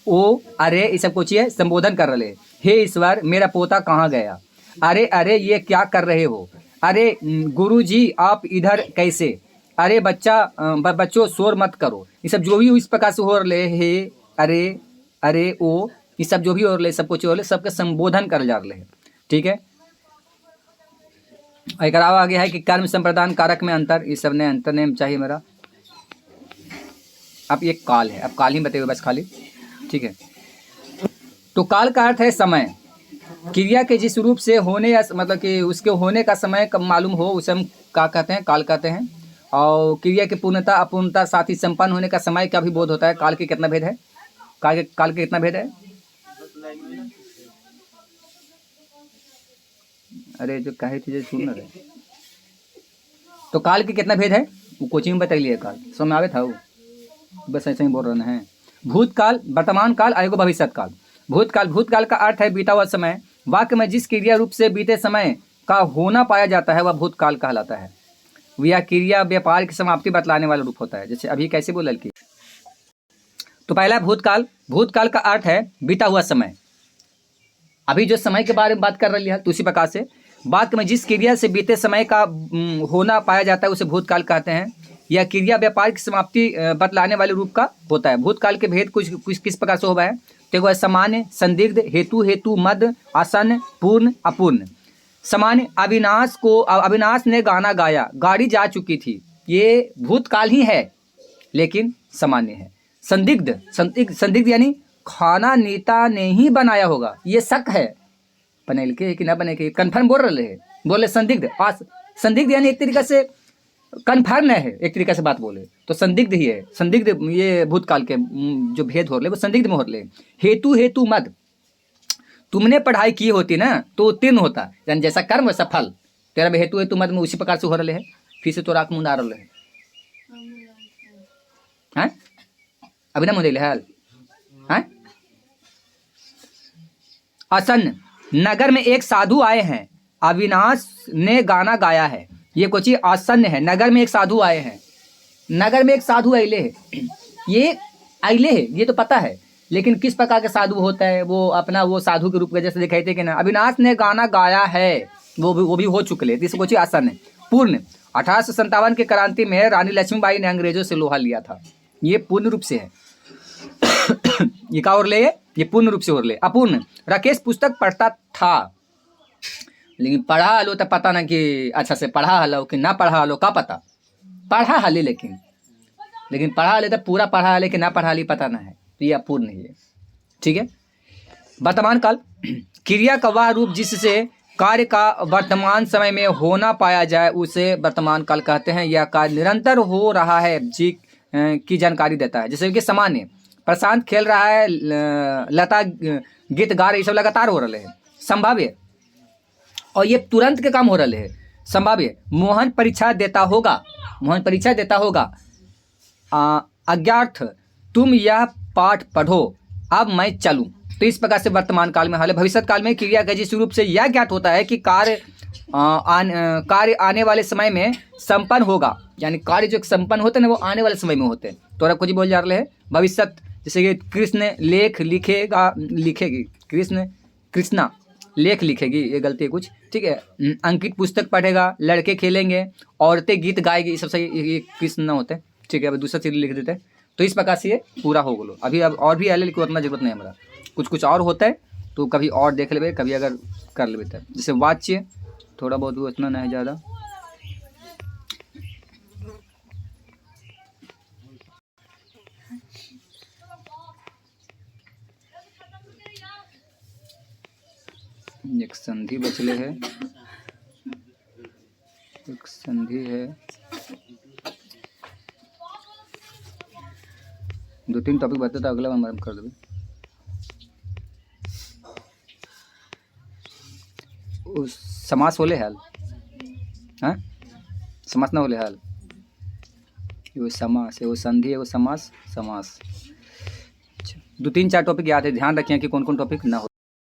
ओ अरे ये सब कुछ है संबोधन कर रहे। हे ईश्वर मेरा पोता कहाँ गया, अरे अरे ये क्या कर रहे हो, अरे गुरुजी आप इधर कैसे, अरे बच्चों शोर मत करो। ये सब जो भी इस प्रकार से हो रहे, हे अरे अरे ओ ये सब जो भी हो रहे सब कुछ हो रहे, सबके संबोधन कर जा रहे हैं, ठीक है। एक आ गया है कि कर्म संप्रदान कारक में अंतर, इस सब ने अंतर नेम चाहिए मेरा। अब ये काल है, अब काल ही बताइए बस खाली, ठीक है। तो काल का अर्थ है समय। क्रिया के जिस रूप से होने या मतलब कि उसके होने का समय कब मालूम हो उसे हम क्या कहते हैं, काल कहते हैं। और क्रिया की पूर्णता अपूर्णता साथ ही संपन्न होने का समय का भी बोध होता है। काल के कितना भेद है, काल के कितना भेद है? अरे जो कहे चीजें सुन रहे, तो काल के कितना भेद है वो कोचिंग में बता लिया। काल समझ में आवे था वो, बस ऐसे ही बोल रहे हैं। भूतकाल, वर्तमान काल, आएगा भविष्य काल। भूतकाल, भूतकाल का अर्थ है बीता हुआ समय। वाक्य में जिस क्रिया रूप से बीते समय का होना पाया जाता है वह भूतकाल कहलाता है। यह क्रिया व्यापार की समाप्ति बतलाने वाला रूप होता है। जैसे अभी कैसे बोला कि, तो पहला भूतकाल, भूतकाल का अर्थ है बीता हुआ समय। अभी जो समय के बारे में बात कर रही है तो उसी प्रकार से वाक्य में जिस क्रिया से बीते समय का होना पाया जाता है उसे भूतकाल कहते हैं। यह क्रिया व्यापार की समाप्ति बतलाने वाले रूप का होता है। भूतकाल के भेद कुछ किस प्रकार से होगा है, देखो सामान्य, संदिग्ध, हेतु, मद, आसन्न, पूर्ण, अपूर्ण। सामान्य, अविनाश ने गाना गाया, गाड़ी जा चुकी थी, ये भूतकाल ही है लेकिन सामान्य है। संदिग्ध यानी खाना नेता ने ही बनाया होगा, ये शक है बनेल के कि ना बने के, कन्फर्म बोल रहे हैं, बोले संदिग्ध। संदिग्ध यानी एक तरीका से कन्फर्म है, एक तरीका से बात बोले तो संदिग्ध ही है। संदिग्ध ये भूतकाल के जो भेद हो रहे वो संदिग्ध में हो रहे। हेतु मद, तुमने पढ़ाई की होती ना तो उत्तीर्ण होता, यानी जैसा कर्म वैसा फल। तेरा में हेतु मद में उसी प्रकार से हो रहे हैं। फिर से तो राख मुंह आ रहे हैं, अभी ना मुझे हाल है। आसन्न, नगर में एक साधु आए हैं, अविनाश ने गाना गाया है, ये कुछ आसन्न है। नगर में एक साधु आए हैं, नगर में एक साधु अले है, ये अले है ये तो पता है, लेकिन किस प्रकार के साधु होता है वो अपना वो साधु के रूप में जैसे दिखाई थे कि ना अविनाश ने गाना गाया है, वो भी हो चुके हैं, इसको कुछ आसन्न है। पूर्ण, 1857 के क्रांति में रानी लक्ष्मीबाई ने अंग्रेजों से लोहा लिया था, ये पूर्ण रूप से है। ये का और ले, ये पूर्ण रूप से और ले। अपूर्ण, राकेश पुस्तक पढ़ता था लेकिन पढ़ा हलो तो पता ना कि अच्छा से पढ़ा हलो कि ना पढ़ा हलो का पता, पढ़ा हले लेकिन पढ़ा हले तो पूरा पढ़ा हले कि ना पढ़ा ली पता ना है, तो ये अपूर्ण ही है। ठीक है। वर्तमान काल, क्रिया का वह रूप जिससे कार्य का वर्तमान समय में होना पाया जाए उसे वर्तमान काल कहते हैं। यह कार्य निरंतर हो रहा है जी की जानकारी देता है। जैसे कि सामान्य, प्रशांत खेल रहा है, लता गीत गा रही, सब लगातार हो रहे हैं। संभाव्य, और ये तुरंत के काम हो रहे हैं। संभाव्य, मोहन परीक्षा देता होगा, मोहन परीक्षा देता होगा। अज्ञार्थ, तुम यह पाठ पढ़ो अब मैं चलूं। तो इस प्रकार से वर्तमान काल में हाल है। भविष्य काल में क्रिया का जिस रूप से यह ज्ञात होता है कि कार्य आने वाले समय में संपन्न होगा, यानी कार्य जो संपन्न होते हैं ना वो आने वाले समय में होते हैं। तो कुछ बोल जा रहे हैं भविष्य, जैसे कि कृष्ण लेख लिखेगी, कृष्णा लेख लिखेगी, ये गलती है कुछ, ठीक है। अंकित पुस्तक पढ़ेगा, लड़के खेलेंगे, औरतें गीत गाएगी, ये सब सही, ये कृष्ण ना होते, ठीक है। अब दूसरा चीज लिख देते हैं। तो इस प्रकार से ये पूरा हो गलो। अभी अब और भी आए लेकिन उतना जरूरत नहीं हमारा, कुछ और होता है तो कभी और देख लेवे, कभी अगर कर लेवे तब। जैसे वाच्य थोड़ा बहुत उतना नहीं ज़्यादा। एक संधि बचले है, एक संधि है, 2-3 टॉपिक बता था, अगला बार कर देंगे। समास होले हाल, हाँ समास ना होले हाल, वो समास है, वो संधि है, वो समास। 2-3-4 टॉपिक याद है, ध्यान रखिए कि कौन कौन टॉपिक ना हो।